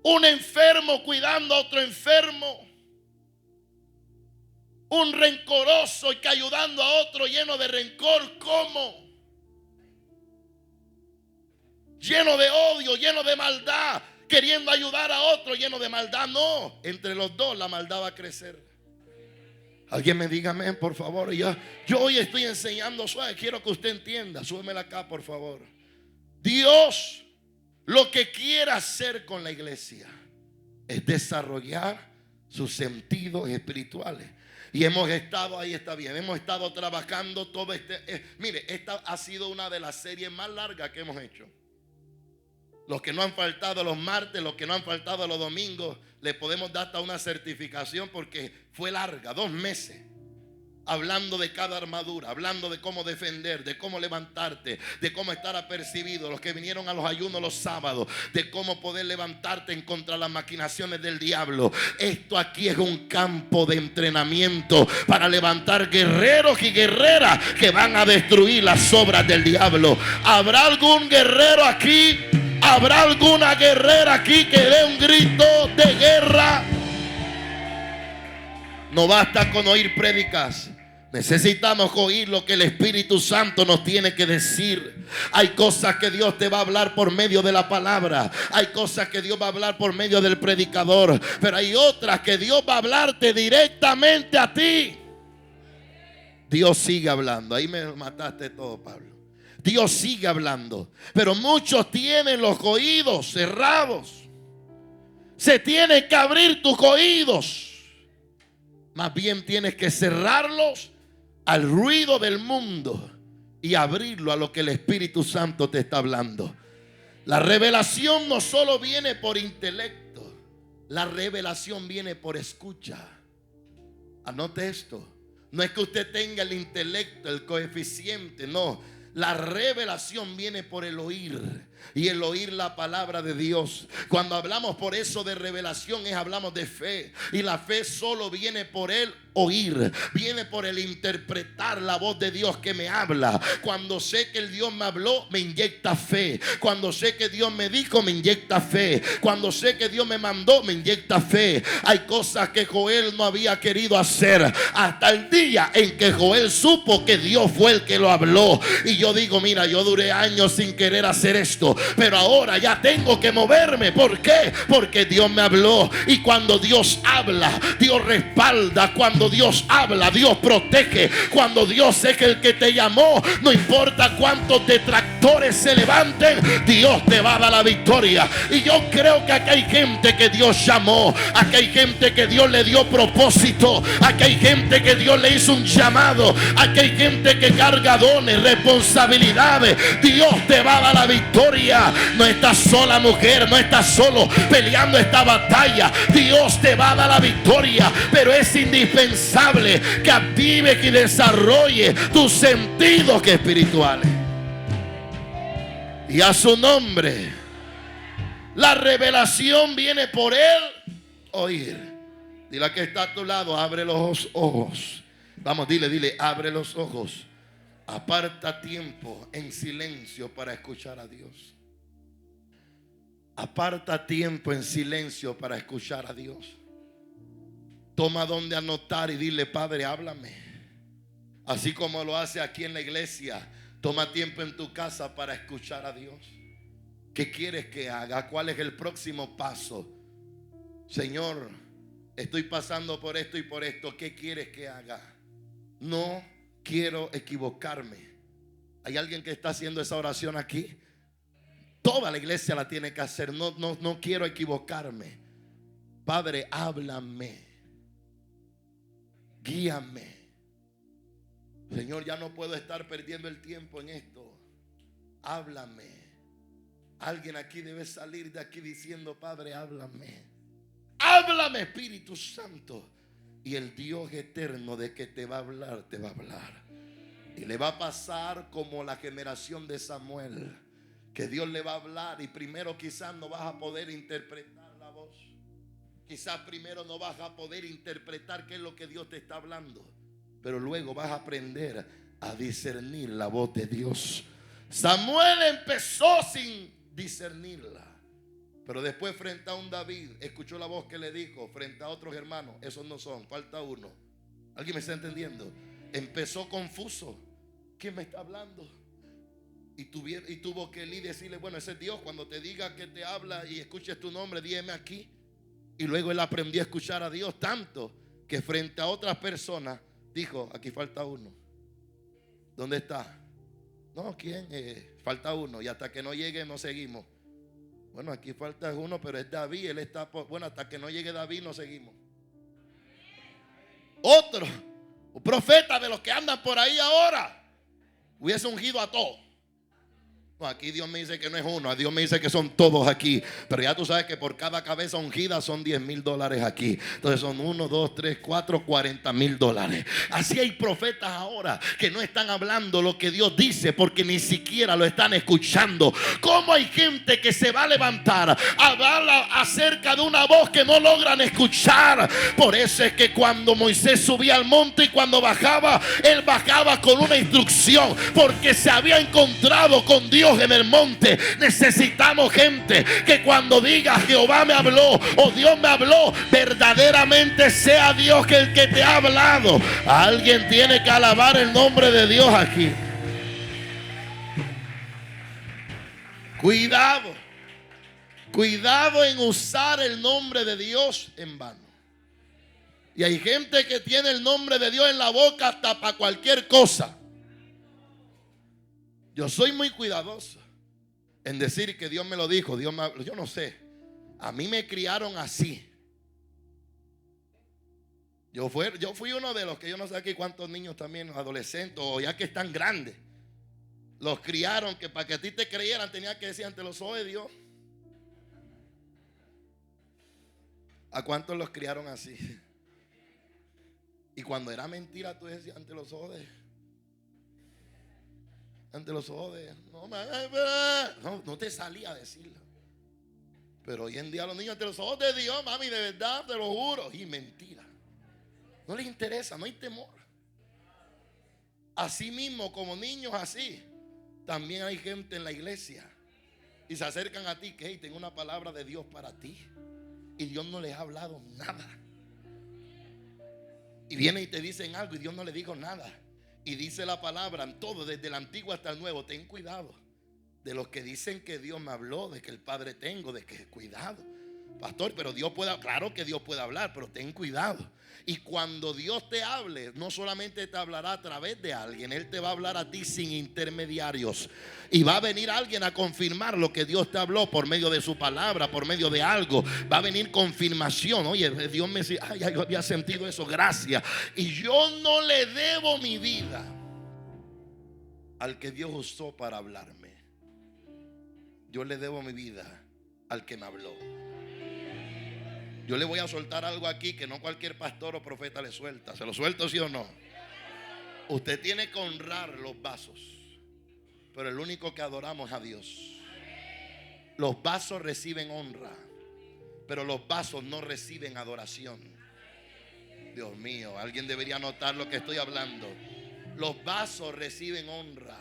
Un enfermo cuidando a otro enfermo. Un rencoroso y que ayudando a otro lleno de rencor. ¿Cómo? Lleno de odio, lleno de maldad, queriendo ayudar a otro lleno de maldad. No, entre los dos la maldad va a crecer. Alguien me diga amén, por favor. Yo hoy estoy enseñando suave. Quiero que usted entienda. Súbemela acá, por favor. Dios lo que quiere hacer con la iglesia es desarrollar sus sentidos espirituales. Y hemos estado, ahí está bien, hemos estado trabajando todo mire, esta ha sido una de las series más largas que hemos hecho. Los que no han faltado los martes, los que no han faltado los domingos, le podemos dar hasta una certificación porque fue larga, 2 meses. Hablando de cada armadura, hablando de cómo defender, de cómo levantarte, de cómo estar apercibido. Los que vinieron a los ayunos los sábados, de cómo poder levantarte en contra de las maquinaciones del diablo. Esto aquí es un campo de entrenamiento para levantar guerreros y guerreras que van a destruir las obras del diablo. ¿Habrá algún guerrero aquí? ¿Habrá alguna guerrera aquí que dé un grito de guerra? No basta con oír prédicas. Necesitamos oír lo que el Espíritu Santo nos tiene que decir. Hay cosas que Dios te va a hablar por medio de la palabra. Hay cosas que Dios va a hablar por medio del predicador. Pero hay otras que Dios va a hablarte directamente a ti. Dios sigue hablando. Ahí me mataste todo, Pablo. Dios sigue hablando. Pero muchos tienen los oídos cerrados. Se tiene que abrir tus oídos. Más bien tienes que cerrarlos al ruido del mundo y abrirlo a lo que el Espíritu Santo te está hablando. La revelación no solo viene por intelecto. La revelación viene por escucha. Anote esto. No es que usted tenga el intelecto, el coeficiente, no. La revelación viene por el oír. Y el oír la palabra de Dios. Cuando hablamos por eso de revelación, hablamos de fe. Y la fe solo viene por el oír. Viene por el interpretar la voz de Dios que me habla. Cuando sé que el Dios me habló, me inyecta fe. Cuando sé que Dios me dijo, me inyecta fe. Cuando sé que Dios me mandó, me inyecta fe. Hay cosas que Joel no había querido hacer hasta el día en que Joel supo que Dios fue el que lo habló. Y yo digo, mira, yo duré años sin querer hacer esto, pero ahora ya tengo que moverme. ¿Por qué? Porque Dios me habló. Y cuando Dios habla, Dios respalda. Cuando Dios habla, Dios protege. Cuando Dios es el que te llamó, no importa cuántos detractores se levanten, Dios te va a dar la victoria. Y yo creo que aquí hay gente que Dios llamó. Aquí hay gente que Dios le dio propósito. Aquí hay gente que Dios le hizo un llamado. Aquí hay gente que carga dones, responsabilidades. Dios te va a dar la victoria. No estás sola, mujer. No estás solo peleando esta batalla. Dios te va a dar la victoria. Pero es indispensable que actives y desarrolle tus sentidos espirituales. Y a su nombre. La revelación viene por el oír. Dile a que está a tu lado, abre los ojos. Vamos, dile, abre los ojos. Aparta tiempo en silencio para escuchar a Dios. Aparta tiempo en silencio para escuchar a Dios. Toma donde anotar y dile, Padre, háblame. Así como lo hace aquí en la iglesia. Toma tiempo en tu casa para escuchar a Dios. ¿Qué quieres que haga? ¿Cuál es el próximo paso? Señor, estoy pasando por esto y por esto. ¿Qué quieres que haga? No quiero equivocarme. ¿Hay alguien que está haciendo esa oración aquí? Toda la iglesia la tiene que hacer. No quiero equivocarme. Padre, háblame. Guíame. Señor, ya no puedo estar perdiendo el tiempo en esto. Háblame. Alguien aquí debe salir de aquí diciendo, Padre, háblame. Háblame, Espíritu Santo. Y el Dios eterno de que te va a hablar, te va a hablar. Y le va a pasar como la generación de Samuel, que Dios le va a hablar y primero quizás no vas a poder interpretar la voz. Quizás primero no vas a poder interpretar qué es lo que Dios te está hablando, pero luego vas a aprender a discernir la voz de Dios. Samuel empezó sin discernirla, pero después frente a un David escuchó la voz que le dijo frente a otros hermanos: esos no son, falta uno. ¿Alguien me está entendiendo? Empezó confuso. ¿Quién me está hablando? Y tuvo que Elí decirle: bueno, ese es Dios. Cuando te diga que te habla y escuches tu nombre, dígame aquí. Y luego él aprendió a escuchar a Dios tanto que frente a otras personas dijo: aquí falta uno. ¿Dónde está? No, ¿quién? Falta uno. Y hasta que no llegue no seguimos. Bueno, aquí falta uno, pero es David. Él está bueno, hasta que no llegue David no seguimos. Otro, un profeta de los que andan por ahí ahora, hubiese ungido a todos. No, aquí Dios me dice que no es uno, Dios me dice que son todos aquí. Pero ya tú sabes que por cada cabeza ungida son $10,000 aquí. Entonces son 1, 2, 3, 4, $40,000. Así hay profetas ahora que no están hablando lo que Dios dice porque ni siquiera lo están escuchando. ¿Cómo hay gente que se va a levantar a hablar acerca de una voz que no logran escuchar? Por eso es que cuando Moisés subía al monte y cuando bajaba, él bajaba con una instrucción, porque se había encontrado con Dios en el monte. Necesitamos gente que cuando diga Jehová me habló o Dios me habló, verdaderamente sea Dios que el que te ha hablado. Alguien tiene que alabar el nombre de Dios aquí. Cuidado, cuidado en usar el nombre de Dios en vano. Y hay gente que tiene el nombre de Dios en la boca hasta para cualquier cosa. Yo soy muy cuidadoso en decir que Dios me lo dijo, Dios me habló. Yo no sé, a mí me criaron así. Yo fui uno de los que yo no sé aquí cuántos niños también, adolescentes o ya que están grandes, los criaron que para que a ti te creyeran tenía que decir ante los ojos de Dios. ¿A cuántos los criaron así? Y cuando era mentira tú decías ante los ojos de no te salía a decirlo. Pero hoy en día los niños ante los ojos de Dios, mami, de verdad te lo juro. Y mentira, no les interesa, no hay temor. Así mismo como niños así, también hay gente en la iglesia y se acercan a ti que hey, tengo una palabra de Dios para ti, y Dios no les ha hablado nada. Y vienen y te dicen algo y Dios no le dijo nada. Y dice la palabra en todo, desde el antiguo hasta el nuevo. Ten cuidado de los que dicen que Dios me habló, de que el Padre tengo, de que cuidado, pastor, pero Dios puede, claro que Dios puede hablar, pero ten cuidado. Y cuando Dios te hable, no solamente te hablará a través de alguien, Él te va a hablar a ti sin intermediarios. Y va a venir alguien a confirmar lo que Dios te habló por medio de su palabra, por medio de algo. Va a venir confirmación. Oye, Dios me dice, ay, yo había sentido eso, gracias. Y yo no le debo mi vida al que Dios usó para hablarme. Yo le debo mi vida al que me habló. Yo le voy a soltar algo aquí que no cualquier pastor o profeta le suelta. ¿Se lo suelto, sí o no? Usted tiene que honrar los vasos, pero el único que adoramos es a Dios. Los vasos reciben honra, pero los vasos no reciben adoración. Dios mío, alguien debería notar lo que estoy hablando. Los vasos reciben honra.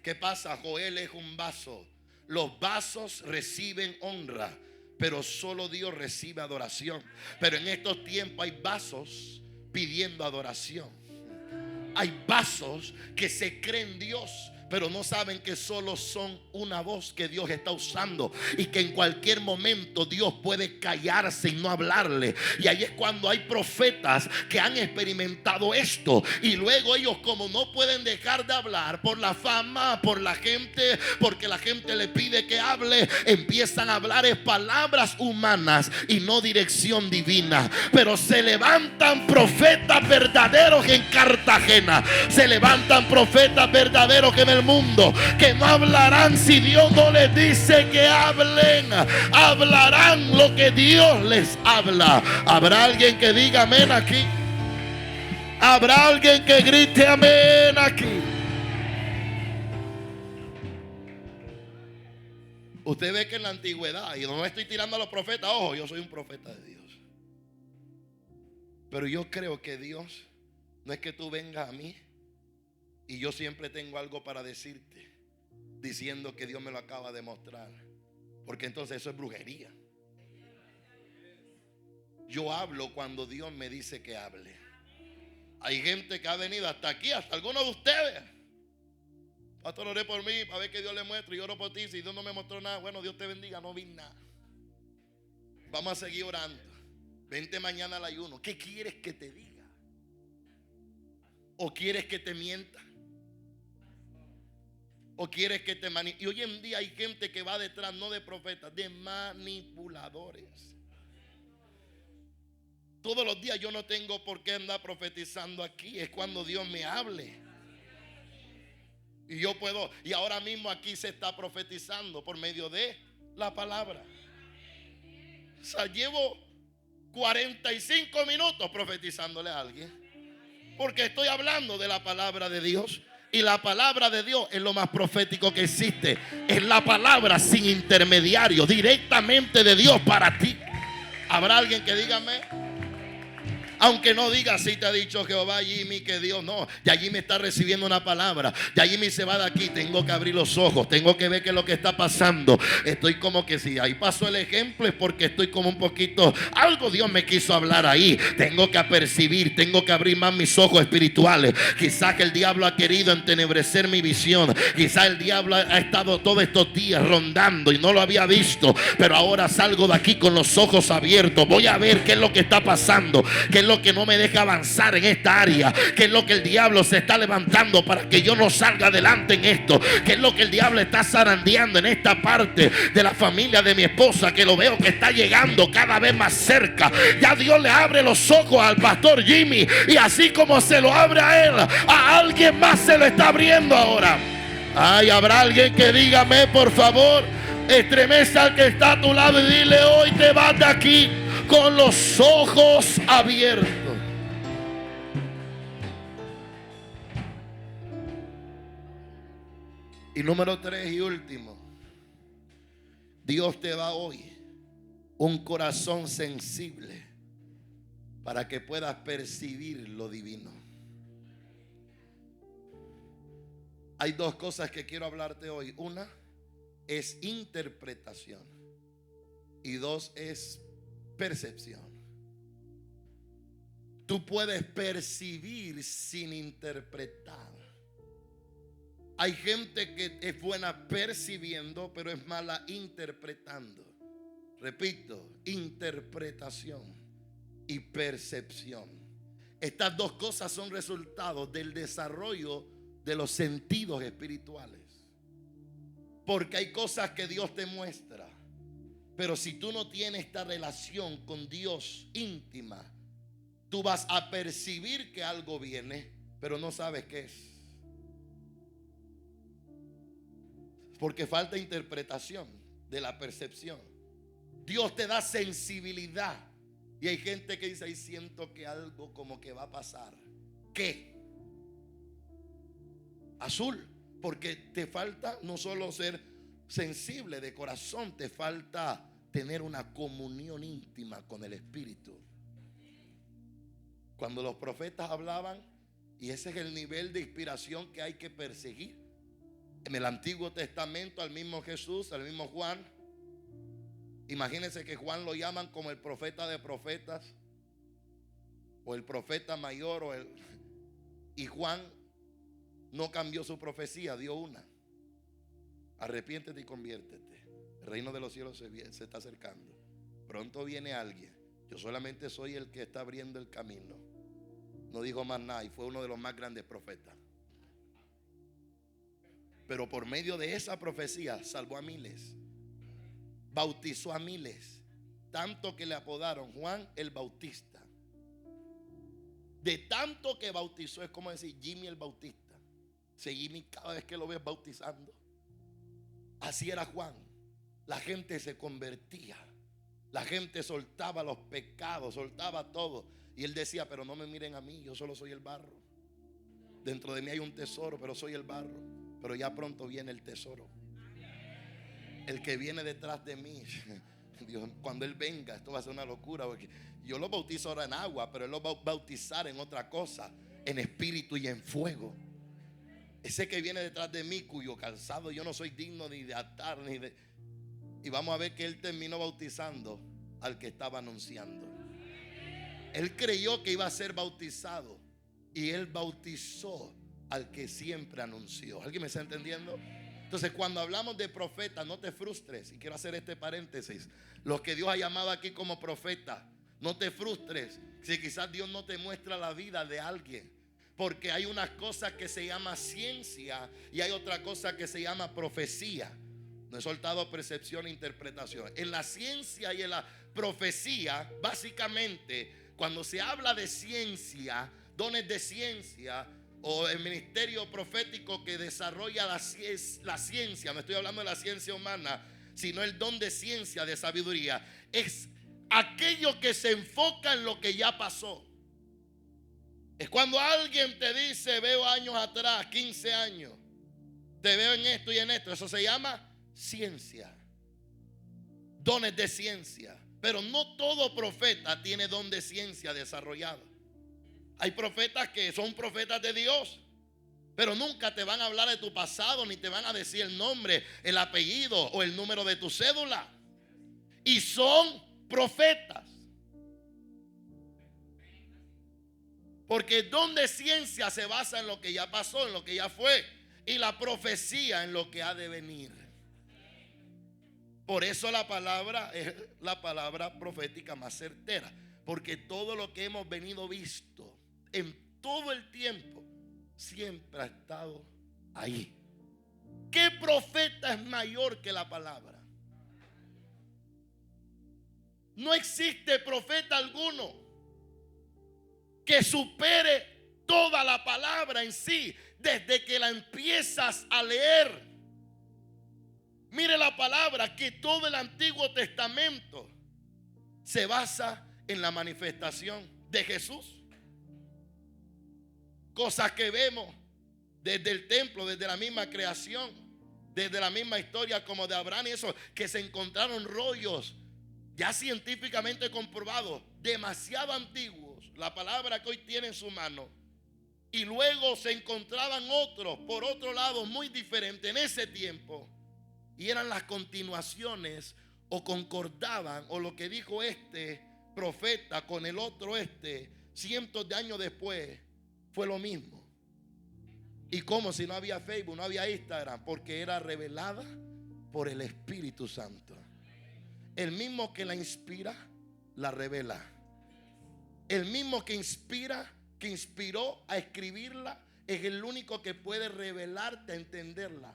¿Qué pasa? Joel es un vaso. Los vasos reciben honra, pero solo Dios recibe adoración. Pero en estos tiempos hay vasos pidiendo adoración. Hay vasos que se creen Dios, pero no saben que solo son una voz que Dios está usando y que en cualquier momento Dios puede callarse y no hablarle. Y ahí es cuando hay profetas que han experimentado esto y luego ellos, como no pueden dejar de hablar por la fama, por la gente, porque la gente le pide que hable, empiezan a hablar en palabras humanas y no dirección divina. Pero se levantan profetas verdaderos en Cartagena, se levantan profetas verdaderos en el mundo, que no hablarán si Dios no les dice que hablen. Hablarán lo que Dios les habla. ¿Habrá alguien que diga amén aquí? ¿Habrá alguien que grite amén aquí? Usted ve que en la antigüedad, y no me estoy tirando a los profetas, ojo, yo soy un profeta de Dios. Pero yo creo que Dios no es que tú vengas a mí y yo siempre tengo algo para decirte, diciendo que Dios me lo acaba de mostrar, porque entonces eso es brujería. Yo hablo cuando Dios me dice que hable. Hay gente que ha venido hasta aquí, hasta algunos de ustedes. Pastor, oré por mí para ver que Dios le muestre. Y oro por ti. Si Dios no me mostró nada, bueno, Dios te bendiga, no vi nada. Vamos a seguir orando. Vente mañana al ayuno. ¿Qué quieres que te diga? ¿O quieres que te mienta? ¿O quieres que te manipule? Y hoy en día hay gente que va detrás, no de profetas, de manipuladores. Todos los días yo no tengo por qué andar profetizando aquí. Es cuando Dios me hable. Y yo puedo. Y ahora mismo aquí se está profetizando por medio de la palabra. O sea, llevo 45 minutos profetizándole a alguien, porque estoy hablando de la palabra de Dios. Y la palabra de Dios es lo más profético que existe. Es la palabra sin intermediario, directamente de Dios para ti. ¿Habrá alguien que dígame? Aunque no diga así te ha dicho Jehová, Jimmy, que Dios no. Ya Jimmy está recibiendo una palabra. Ya Jimmy se va de aquí. Tengo que abrir los ojos. Tengo que ver qué es lo que está pasando. Estoy como que si ahí pasó el ejemplo es porque estoy como un poquito. Algo Dios me quiso hablar ahí. Tengo que apercibir. Tengo que abrir más mis ojos espirituales. Quizás que el diablo ha querido entenebrecer mi visión. Quizás el diablo ha estado todos estos días rondando y no lo había visto. Pero ahora salgo de aquí con los ojos abiertos. Voy a ver qué es lo que está pasando. ¿Qué es lo que no me deja avanzar en esta área? ¿Qué es lo que el diablo se está levantando para que yo no salga adelante en esto? ¿Qué es lo que el diablo está zarandeando en esta parte de la familia de mi esposa, que lo veo que está llegando cada vez más cerca? Ya Dios le abre los ojos al pastor Jimmy, y así como se lo abre a él, a alguien más se lo está abriendo ahora. Ay, habrá alguien que dígame, por favor. Estremece al que está a tu lado y dile: hoy te vas de aquí con los ojos abiertos. Y número 3 y último, Dios te da hoy un corazón sensible para que puedas percibir lo divino. Hay dos cosas que quiero hablarte hoy. Una es interpretación y dos es percepción. Tú puedes percibir sin interpretar. Hay gente que es buena percibiendo, pero es mala interpretando. Repito, interpretación y percepción. Estas dos cosas son resultados del desarrollo de los sentidos espirituales. Porque hay cosas que Dios te muestra, pero si tú no tienes esta relación con Dios íntima, tú vas a percibir que algo viene, pero no sabes qué es. Porque falta interpretación de la percepción. Dios te da sensibilidad. Y hay gente que dice: ahí siento que algo como que va a pasar. ¿Qué? Azul. Porque te falta no solo ser sensible de corazón, te falta tener una comunión íntima con el Espíritu. Cuando los profetas hablaban, y ese es el nivel de inspiración que hay que perseguir. En el Antiguo Testamento, al mismo Jesús, al mismo Juan, imagínense que Juan lo llaman como el profeta de profetas, o el profeta mayor, y Juan no cambió su profecía, dio una: arrepiéntete y conviértete, el reino de los cielos se está acercando, pronto viene alguien, yo solamente soy el que está abriendo el camino. No dijo más nada, y fue uno de los más grandes profetas. Pero por medio de esa profecía salvó a miles, bautizó a miles, tanto que le apodaron Juan el Bautista. De tanto que bautizó, es como decir Jimmy el Bautista. Si Jimmy cada vez que lo ves bautizando, así era Juan. La gente se convertía, la gente soltaba los pecados, soltaba todo. Y él decía: pero no me miren a mí, yo solo soy el barro. Dentro de mí hay un tesoro, pero soy el barro. Pero ya pronto viene el tesoro. el que viene detrás de mí, Dios, cuando Él venga, esto va a ser una locura, porque yo lo bautizo ahora en agua, pero Él lo va a bautizar en otra cosa, en espíritu y en fuego. Ese que viene detrás de mí, cuyo calzado yo no soy digno ni de atar, y vamos a ver que Él terminó bautizando al que estaba anunciando. Él creyó que iba a ser bautizado y Él bautizó al que siempre anunció. ¿Alguien me está entendiendo? Entonces, cuando hablamos de profeta, no te frustres. Y quiero hacer este paréntesis. Los que Dios ha llamado aquí como profeta, no te frustres si quizás Dios no te muestra la vida de alguien, porque hay unas cosas que se llama ciencia y hay otra cosa que se llama profecía. No he soltado percepción e interpretación. En la ciencia y en la profecía, básicamente, cuando se habla de ciencia, dones de ciencia o el ministerio profético que desarrolla la ciencia, no estoy hablando de la ciencia humana, sino el don de ciencia, de sabiduría, es aquello que se enfoca en lo que ya pasó. Es cuando alguien te dice: veo años atrás, 15 años, te veo en esto y en esto. Eso se llama ciencia, dones de ciencia. Pero no todo profeta tiene don de ciencia desarrollado. Hay profetas que son profetas de Dios, pero nunca te van a hablar de tu pasado, ni te van a decir el nombre, el apellido o el número de tu cédula. Y son profetas, porque el don de ciencia se basa en lo que ya pasó, en lo que ya fue, y la profecía en lo que ha de venir. Por eso la palabra es la palabra profética más certera, porque todo lo que hemos venido visto en todo el tiempo siempre ha estado ahí. ¿Qué profeta es mayor que la palabra? No existe profeta alguno que supere toda la palabra en sí desde que la empiezas a leer. Mire la palabra, que todo el Antiguo Testamento se basa en la manifestación de Jesús. Cosas que vemos desde el templo, desde la misma creación, desde la misma historia como de Abraham y eso, que se encontraron rollos ya científicamente comprobados, demasiado antiguos, la palabra que hoy tiene en su mano. Y luego se encontraban otros, por otro lado, muy diferentes en ese tiempo. Y eran las continuaciones, o concordaban, o lo que dijo este profeta con el otro cientos de años después, fue lo mismo. ¿Y cómo? Si no había Facebook, no había Instagram, porque era revelada por el Espíritu Santo. El mismo que la inspira, la revela. El mismo que inspira, que inspiró a escribirla, es el único que puede revelarte a entenderla.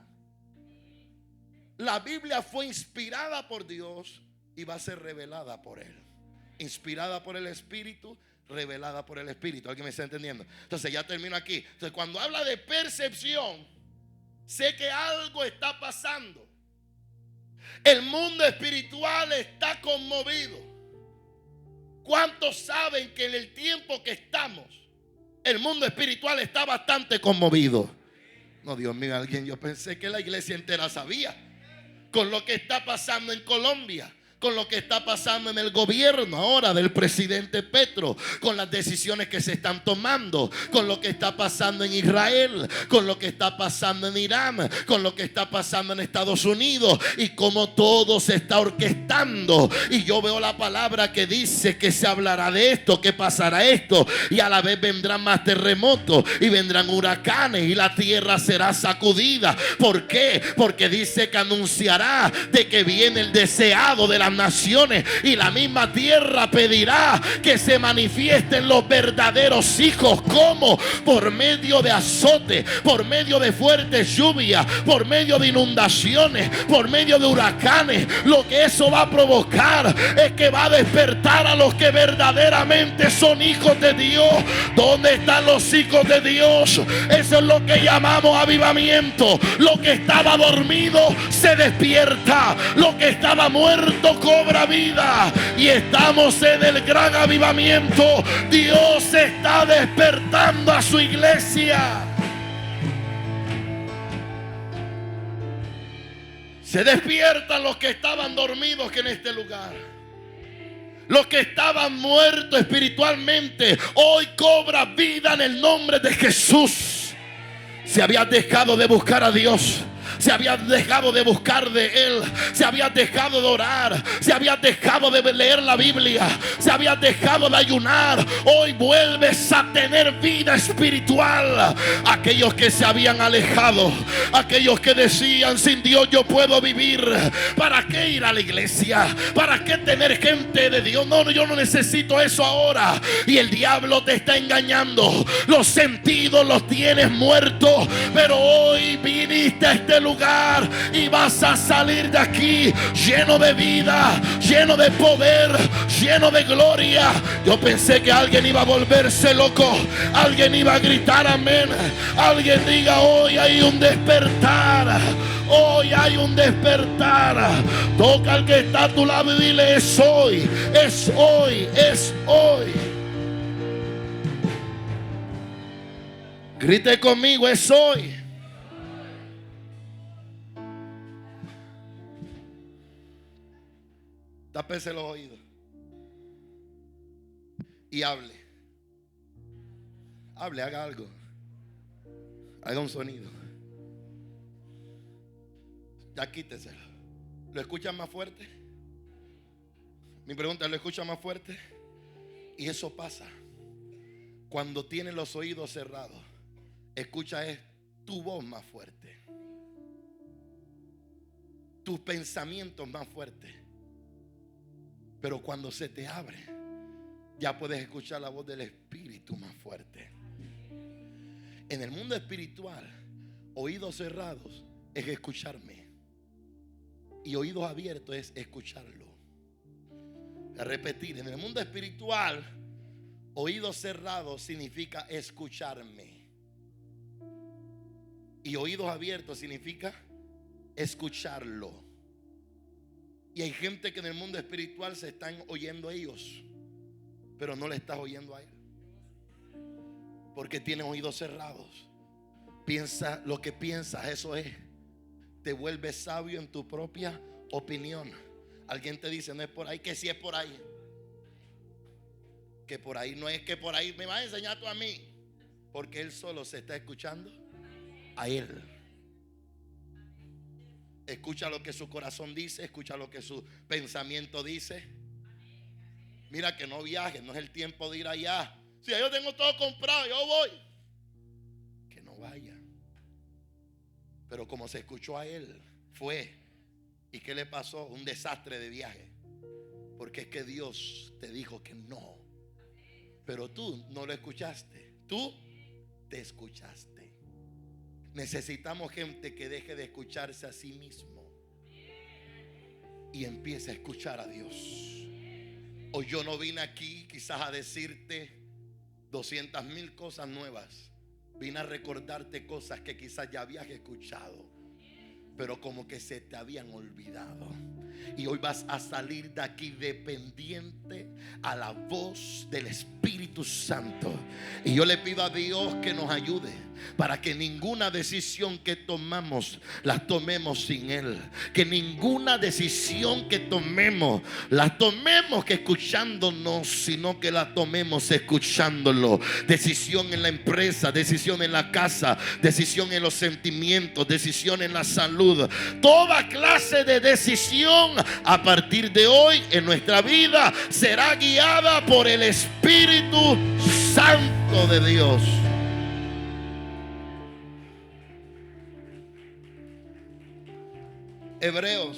La Biblia fue inspirada por Dios y va a ser revelada por Él. Inspirada por el Espíritu, revelada por el Espíritu. ¿Alguien me está entendiendo? Entonces ya termino aquí. Entonces, cuando habla de percepción, sé que algo está pasando. El mundo espiritual está conmovido. ¿Cuántos saben que en el tiempo que estamos, el mundo espiritual está bastante conmovido? No, Dios mío, alguien, yo pensé que la iglesia entera sabía. Con lo que está pasando en Colombia, con lo que está pasando en el gobierno ahora del presidente Petro, con las decisiones que se están tomando, con lo que está pasando en Israel, con lo que está pasando en Irán, con lo que está pasando en Estados Unidos, y cómo todo se está orquestando. Y yo veo la palabra que dice que se hablará de esto, que pasará esto, y a la vez vendrán más terremotos y vendrán huracanes y la tierra será sacudida. ¿Por qué? Porque dice que anunciará de que viene el deseado de la naciones, y la misma tierra pedirá que se manifiesten los verdaderos hijos. ¿Cómo? Por medio de azote, por medio de fuertes lluvias, por medio de inundaciones, por medio de huracanes. Lo que eso va a provocar es que va a despertar a los que verdaderamente son hijos de Dios. ¿Dónde están los hijos de Dios? Eso es lo que llamamos avivamiento. Lo que estaba dormido se despierta, lo que estaba muerto cobra vida, y estamos en el gran avivamiento. Dios está despertando a su iglesia. Se despiertan los que estaban dormidos en este lugar. Los que estaban muertos espiritualmente, hoy cobra vida en el nombre de Jesús. Se había dejado de buscar a Dios, se había dejado de buscar de Él, se había dejado de orar, se había dejado de leer la Biblia, se había dejado de ayunar. Hoy vuelves a tener vida espiritual. Aquellos que se habían alejado, aquellos que decían: sin Dios yo puedo vivir, ¿para qué ir a la iglesia? ¿Para qué tener gente de Dios? No, yo no necesito eso ahora. Y el diablo te está engañando. Los sentidos los tienes muertos, pero hoy viniste a este lugar y vas a salir de aquí lleno de vida, lleno de poder, lleno de gloria. Yo pensé que alguien iba a volverse loco, alguien iba a gritar amén. Alguien diga: hoy hay un despertar, hoy hay un despertar. Toca al que está a tu lado y dile: es hoy, es hoy, es hoy. Grite conmigo: es hoy. Tápese los oídos y hable. Hable, haga algo. Haga un sonido. Ya quíteselo. ¿Lo escuchan más fuerte? Mi pregunta: ¿lo escuchan más fuerte? Y eso pasa cuando tienes los oídos cerrados. Escucha tu voz más fuerte, tus pensamientos más fuertes. Pero cuando se te abre, ya puedes escuchar la voz del Espíritu más fuerte. En el mundo espiritual, oídos cerrados es escucharme, y oídos abiertos es escucharlo. A repetir: en el mundo espiritual, oídos cerrados significa escucharme, y oídos abiertos significa escucharlo. Y hay gente que en el mundo espiritual se están oyendo a ellos, pero no le estás oyendo a Él, porque tienen oídos cerrados. Piensa lo que piensas, eso es. Te vuelves sabio en tu propia opinión. Alguien te dice: no es por ahí, que sí es por ahí. Que por ahí no es, que por ahí me vas a enseñar tú a mí. Porque él solo se está escuchando a Él. Escucha lo que su corazón dice, escucha lo que su pensamiento dice. Mira, que no viajes, no es el tiempo de ir allá. Si yo tengo todo comprado, yo voy. Que no vaya. Pero como se escuchó a Él, fue. ¿Y qué le pasó? Un desastre de viaje. Porque es que Dios te dijo que no. Pero tú no lo escuchaste. Tú te escuchaste. Necesitamos gente que deje de escucharse a sí mismo y empiece a escuchar a Dios. Hoy yo no vine aquí quizás a decirte 200,000 cosas nuevas. Vine a recordarte cosas que quizás ya habías escuchado, pero como que se te habían olvidado. Y hoy vas a salir de aquí dependiente a la voz del Espíritu Santo. Y yo le pido a Dios que nos ayude para que ninguna decisión que tomamos la tomemos sin Él. Que ninguna decisión que tomemos la tomemos que escuchándonos, sino que la tomemos escuchándolo. Decisión en la empresa, decisión en la casa, decisión en los sentimientos, decisión en la salud. Toda clase de decisión a partir de hoy en nuestra vida será guiada por el Espíritu Santo de Dios. Hebreos,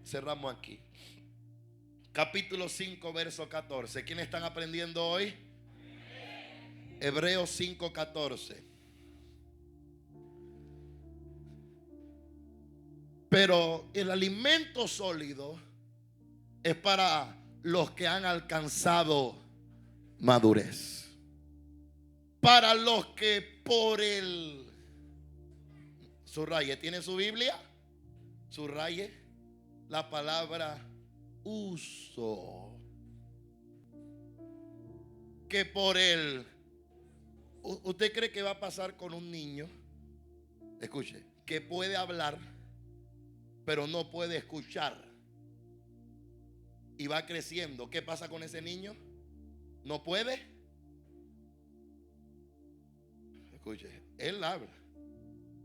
cerramos aquí. Capítulo 5, verso 14. ¿Quiénes están aprendiendo hoy? Hebreos 5, 14. Pero el alimento sólido es para los que han alcanzado madurez. Para los que por el... Subraye, ¿tiene su Biblia? Subraye la palabra uso. Que por el... ¿Usted cree que va a pasar con un niño? Escuche, que puede hablar, pero no puede escuchar. Y va creciendo. ¿Qué pasa con ese niño? No puede. Escuche, él habla.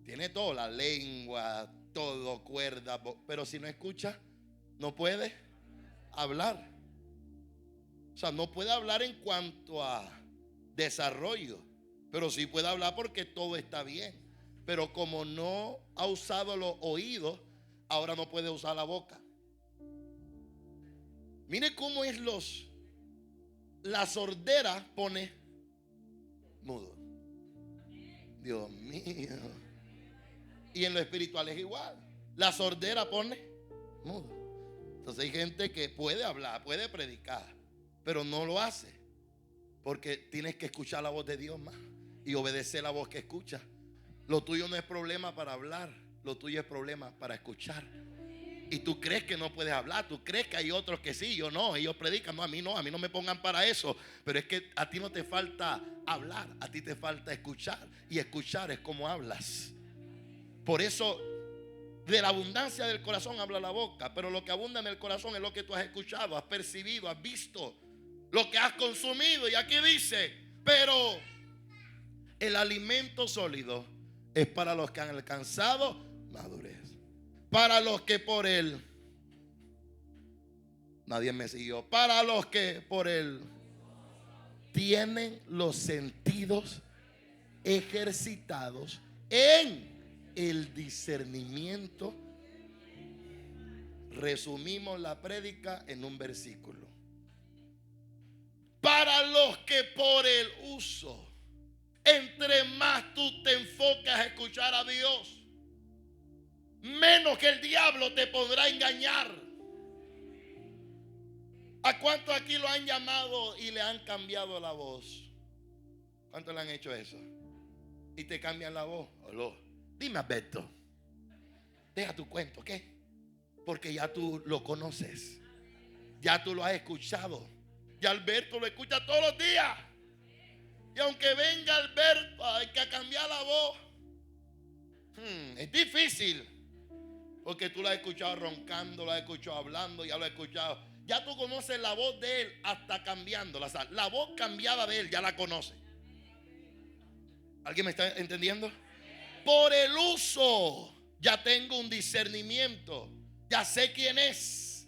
Tiene todo, la lengua, todo, cuerda, pero si no escucha, no puede hablar. O sea, no puede hablar en cuanto a desarrollo, pero sí puede hablar porque todo está bien. Pero como no ha usado los oídos, ahora no puede usar la boca. Mire cómo es la sordera pone mudo. Dios mío. Y en lo espiritual es igual. La sordera pone mudo. Entonces hay gente que puede hablar, puede predicar, pero no lo hace, porque tienes que escuchar la voz de Dios más y obedecer la voz que escucha. Lo tuyo no es problema para hablar, lo tuyo es problema para escuchar. Y tú crees que no puedes hablar, tú crees que hay otros que sí, yo no, ellos predican, no, a mí no me pongan para eso. Pero es que a ti no te falta hablar, a ti te falta escuchar, y escuchar es como hablas. Por eso, de la abundancia del corazón habla la boca, pero lo que abunda en el corazón es lo que tú has escuchado, has percibido, has visto, lo que has consumido. Y aquí dice, pero el alimento sólido es para los que han alcanzado madurez, para los que por él, nadie me siguió, para los que por él tienen los sentidos ejercitados en el discernimiento. Resumimos la prédica en un versículo. Para los que por el uso, entre más tú te enfocas a escuchar a Dios, menos que el diablo te podrá engañar. ¿A cuántos aquí lo han llamado y le han cambiado la voz? ¿Cuántos le han hecho eso? Y te cambian la voz. Aló. Dime, Alberto, deja tu cuento, ¿qué? Porque ya tú lo conoces, ya tú lo has escuchado. Ya Alberto lo escucha todos los días. Y aunque venga Alberto, hay que cambiar la voz. Es difícil, porque tú lo has escuchado roncando, lo has escuchado hablando, ya lo has escuchado. Ya tú conoces la voz de él hasta cambiándola. La voz cambiada de él ya la conoces. ¿Alguien me está entendiendo? Por el uso ya tengo un discernimiento, ya sé quién es.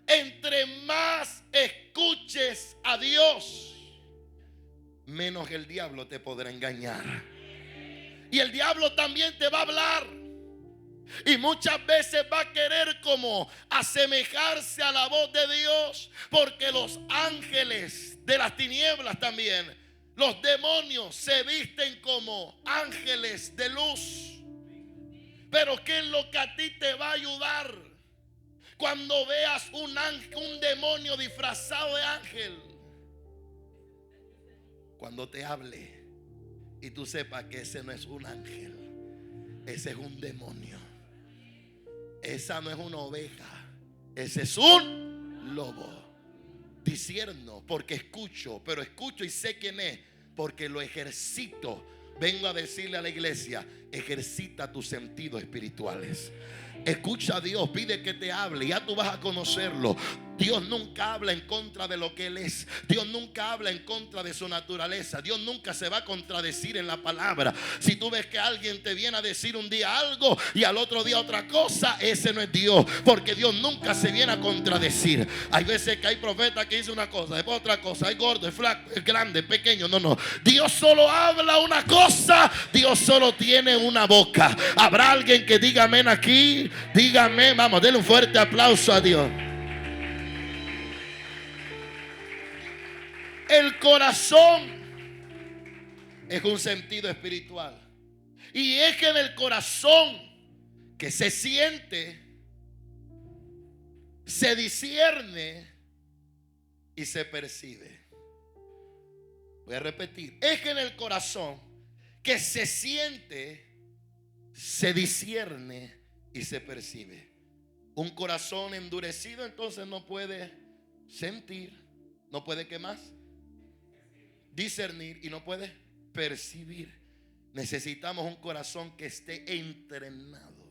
Entre más escuches a Dios, menos el diablo te podrá engañar. Y el diablo también te va a hablar, y muchas veces va a querer como asemejarse a la voz de Dios, porque los ángeles de las tinieblas también, los demonios, se visten como ángeles de luz. Pero ¿qué es lo que a ti te va a ayudar cuando veas un demonio disfrazado de ángel? Cuando te hable y tú sepas que ese no es un ángel, ese es un demonio. Esa no es una oveja, ese es un lobo. Discierno porque escucho, pero escucho y sé quién es, porque lo ejercito. Vengo a decirle a la iglesia: ejercita tus sentidos espirituales. Escucha a Dios, pide que te hable, ya tú vas a conocerlo. Dios nunca habla en contra de lo que Él es. Dios nunca habla en contra de su naturaleza. Dios nunca se va a contradecir en la palabra. Si tú ves que alguien te viene a decir un día algo y al otro día otra cosa, ese no es Dios, porque Dios nunca se viene a contradecir. Hay veces que hay profetas que dicen una cosa, después otra cosa. Hay gordo, es flaco, es grande, es pequeño. No. Dios solo habla una cosa. Dios solo tiene una boca. ¿Habrá alguien que diga amén aquí? Dígame, vamos, denle un fuerte aplauso a Dios. El corazón es un sentido espiritual. Y es que en el corazón que se siente, se discierne y se percibe. Voy a repetir. Es que en el corazón que se siente, se discierne y se percibe. Un corazón endurecido entonces no puede sentir, no puede, ¿qué más? Discernir, y no puede percibir. Necesitamos un corazón que esté entrenado.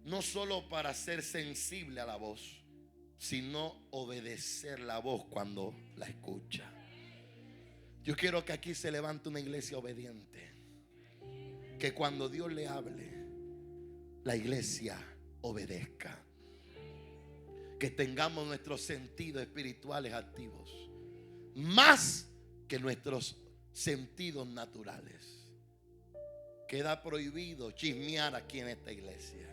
no solo para ser sensible a la voz, sino obedecer la voz cuando la escucha. Yo quiero que aquí se levante una iglesia obediente, que cuando Dios le hable, la iglesia obedezca, que tengamos nuestros sentidos espirituales activos, más que nuestros sentidos naturales. Queda prohibido chismear aquí en esta iglesia.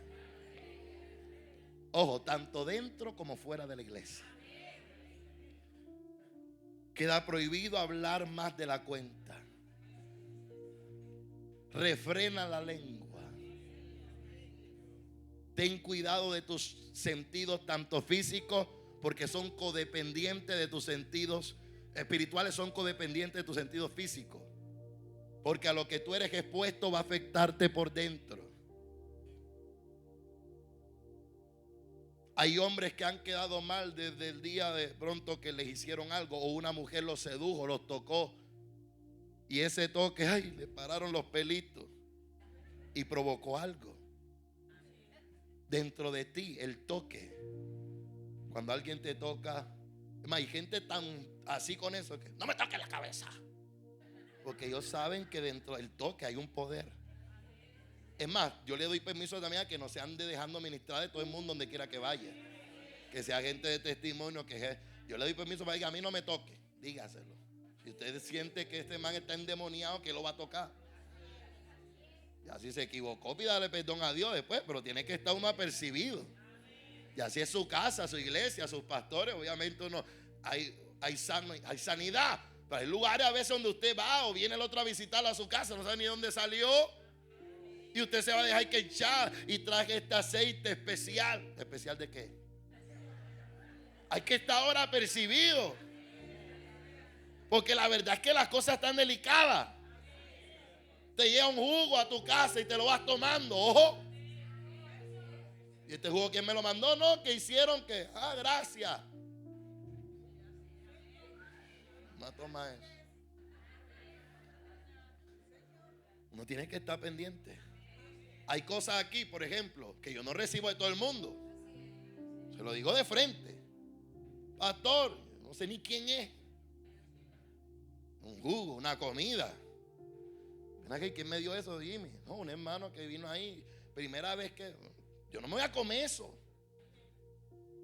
Ojo, tanto dentro como fuera de la iglesia. Queda prohibido hablar más de la cuenta. Refrena la lengua. Ten cuidado de tus sentidos, tanto físicos, porque son codependientes de tus sentidos espirituales, son codependientes de tus sentidos físicos. Porque a lo que tú eres expuesto va a afectarte por dentro. Hay hombres que han quedado mal desde el día de pronto que les hicieron algo, o una mujer los sedujo, los tocó, y ese toque, ay, le pararon los pelitos y provocó algo dentro de ti. El toque, cuando alguien te toca, hay gente tan así con eso que no me toque la cabeza, porque ellos saben que dentro del toque hay un poder. Es más, yo le doy permiso también a que no se ande dejando ministrar de todo el mundo donde quiera que vaya, que sea gente de testimonio, que yo le doy permiso para que a mí no me toque, dígaselo. Si usted siente que este man está endemoniado, que lo va a tocar. Y así se equivocó, pídale perdón a Dios después, pero tiene que estar uno apercibido. Y así es su casa, su iglesia, sus pastores. Obviamente uno hay sanidad, pero hay lugares a veces donde usted va o viene el otro a visitarlo a su casa, no sabe ni dónde salió, y usted se va a dejar que echar. Y traje este aceite especial. ¿Especial de qué? Hay que estar ahora apercibido, porque la verdad es que las cosas están delicadas. Te llega un jugo a tu casa y te lo vas tomando, ojo. ¿Y este jugo quién me lo mandó? No, que hicieron que, gracias. No toma eso. Uno tiene que estar pendiente. Hay cosas aquí, por ejemplo, que yo no recibo de todo el mundo. Se lo digo de frente. Pastor, no sé ni quién es. Un jugo, una comida. ¿Quién me dio eso, Jimmy? No, un hermano que vino ahí. Primera vez que... Yo no me voy a comer eso.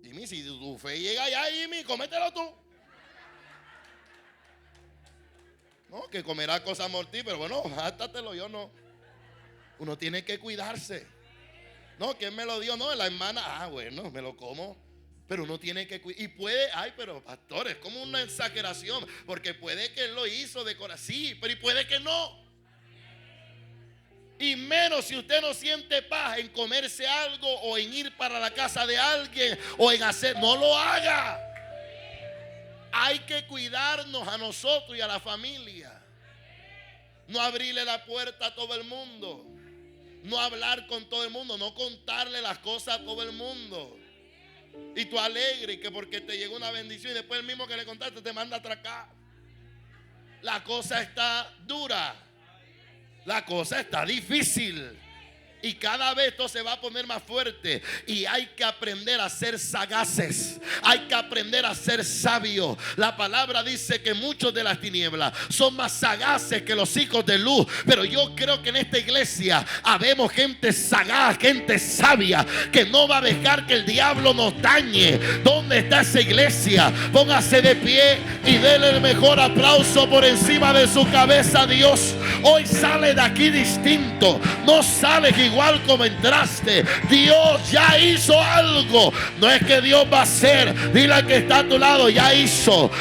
Jimmy, si tu fe llega allá, Jimmy, cómetelo tú. No, que comerá cosas mortíferas, pero bueno, jáltatelo, yo no. Uno tiene que cuidarse. No, ¿quién me lo dio? No, la hermana. Bueno, me lo como. Pero uno tiene que cuidar. Y puede, pero pastor, es como una exageración, porque puede que él lo hizo de corazón, sí, pero y puede que no. Y menos si usted no siente paz en comerse algo, o en ir para la casa de alguien, o en hacer, no lo haga. Hay que cuidarnos a nosotros y a la familia. No abrirle la puerta a todo el mundo. No hablar con todo el mundo. No contarle las cosas a todo el mundo. Y tú alegre y que porque te llegó una bendición y después el mismo que le contaste te manda a atracar. La cosa está dura. La cosa está difícil. Y cada vez esto se va a poner más fuerte. Y hay que aprender a ser sagaces. Hay que aprender a ser sabios. La palabra dice que muchos de las tinieblas son más sagaces que los hijos de luz. Pero yo creo que en esta iglesia habemos gente sagaz, gente sabia, que no va a dejar que el diablo nos dañe. ¿Dónde está esa iglesia? Póngase de pie y déle el mejor aplauso por encima de su cabeza a Dios. Hoy sale de aquí distinto. No sale igual como entraste. Dios ya hizo algo. No es que Dios va a hacer. Dile al que está a tu lado, ya hizo.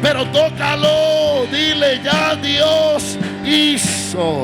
Pero tócalo. Dile, ya Dios hizo.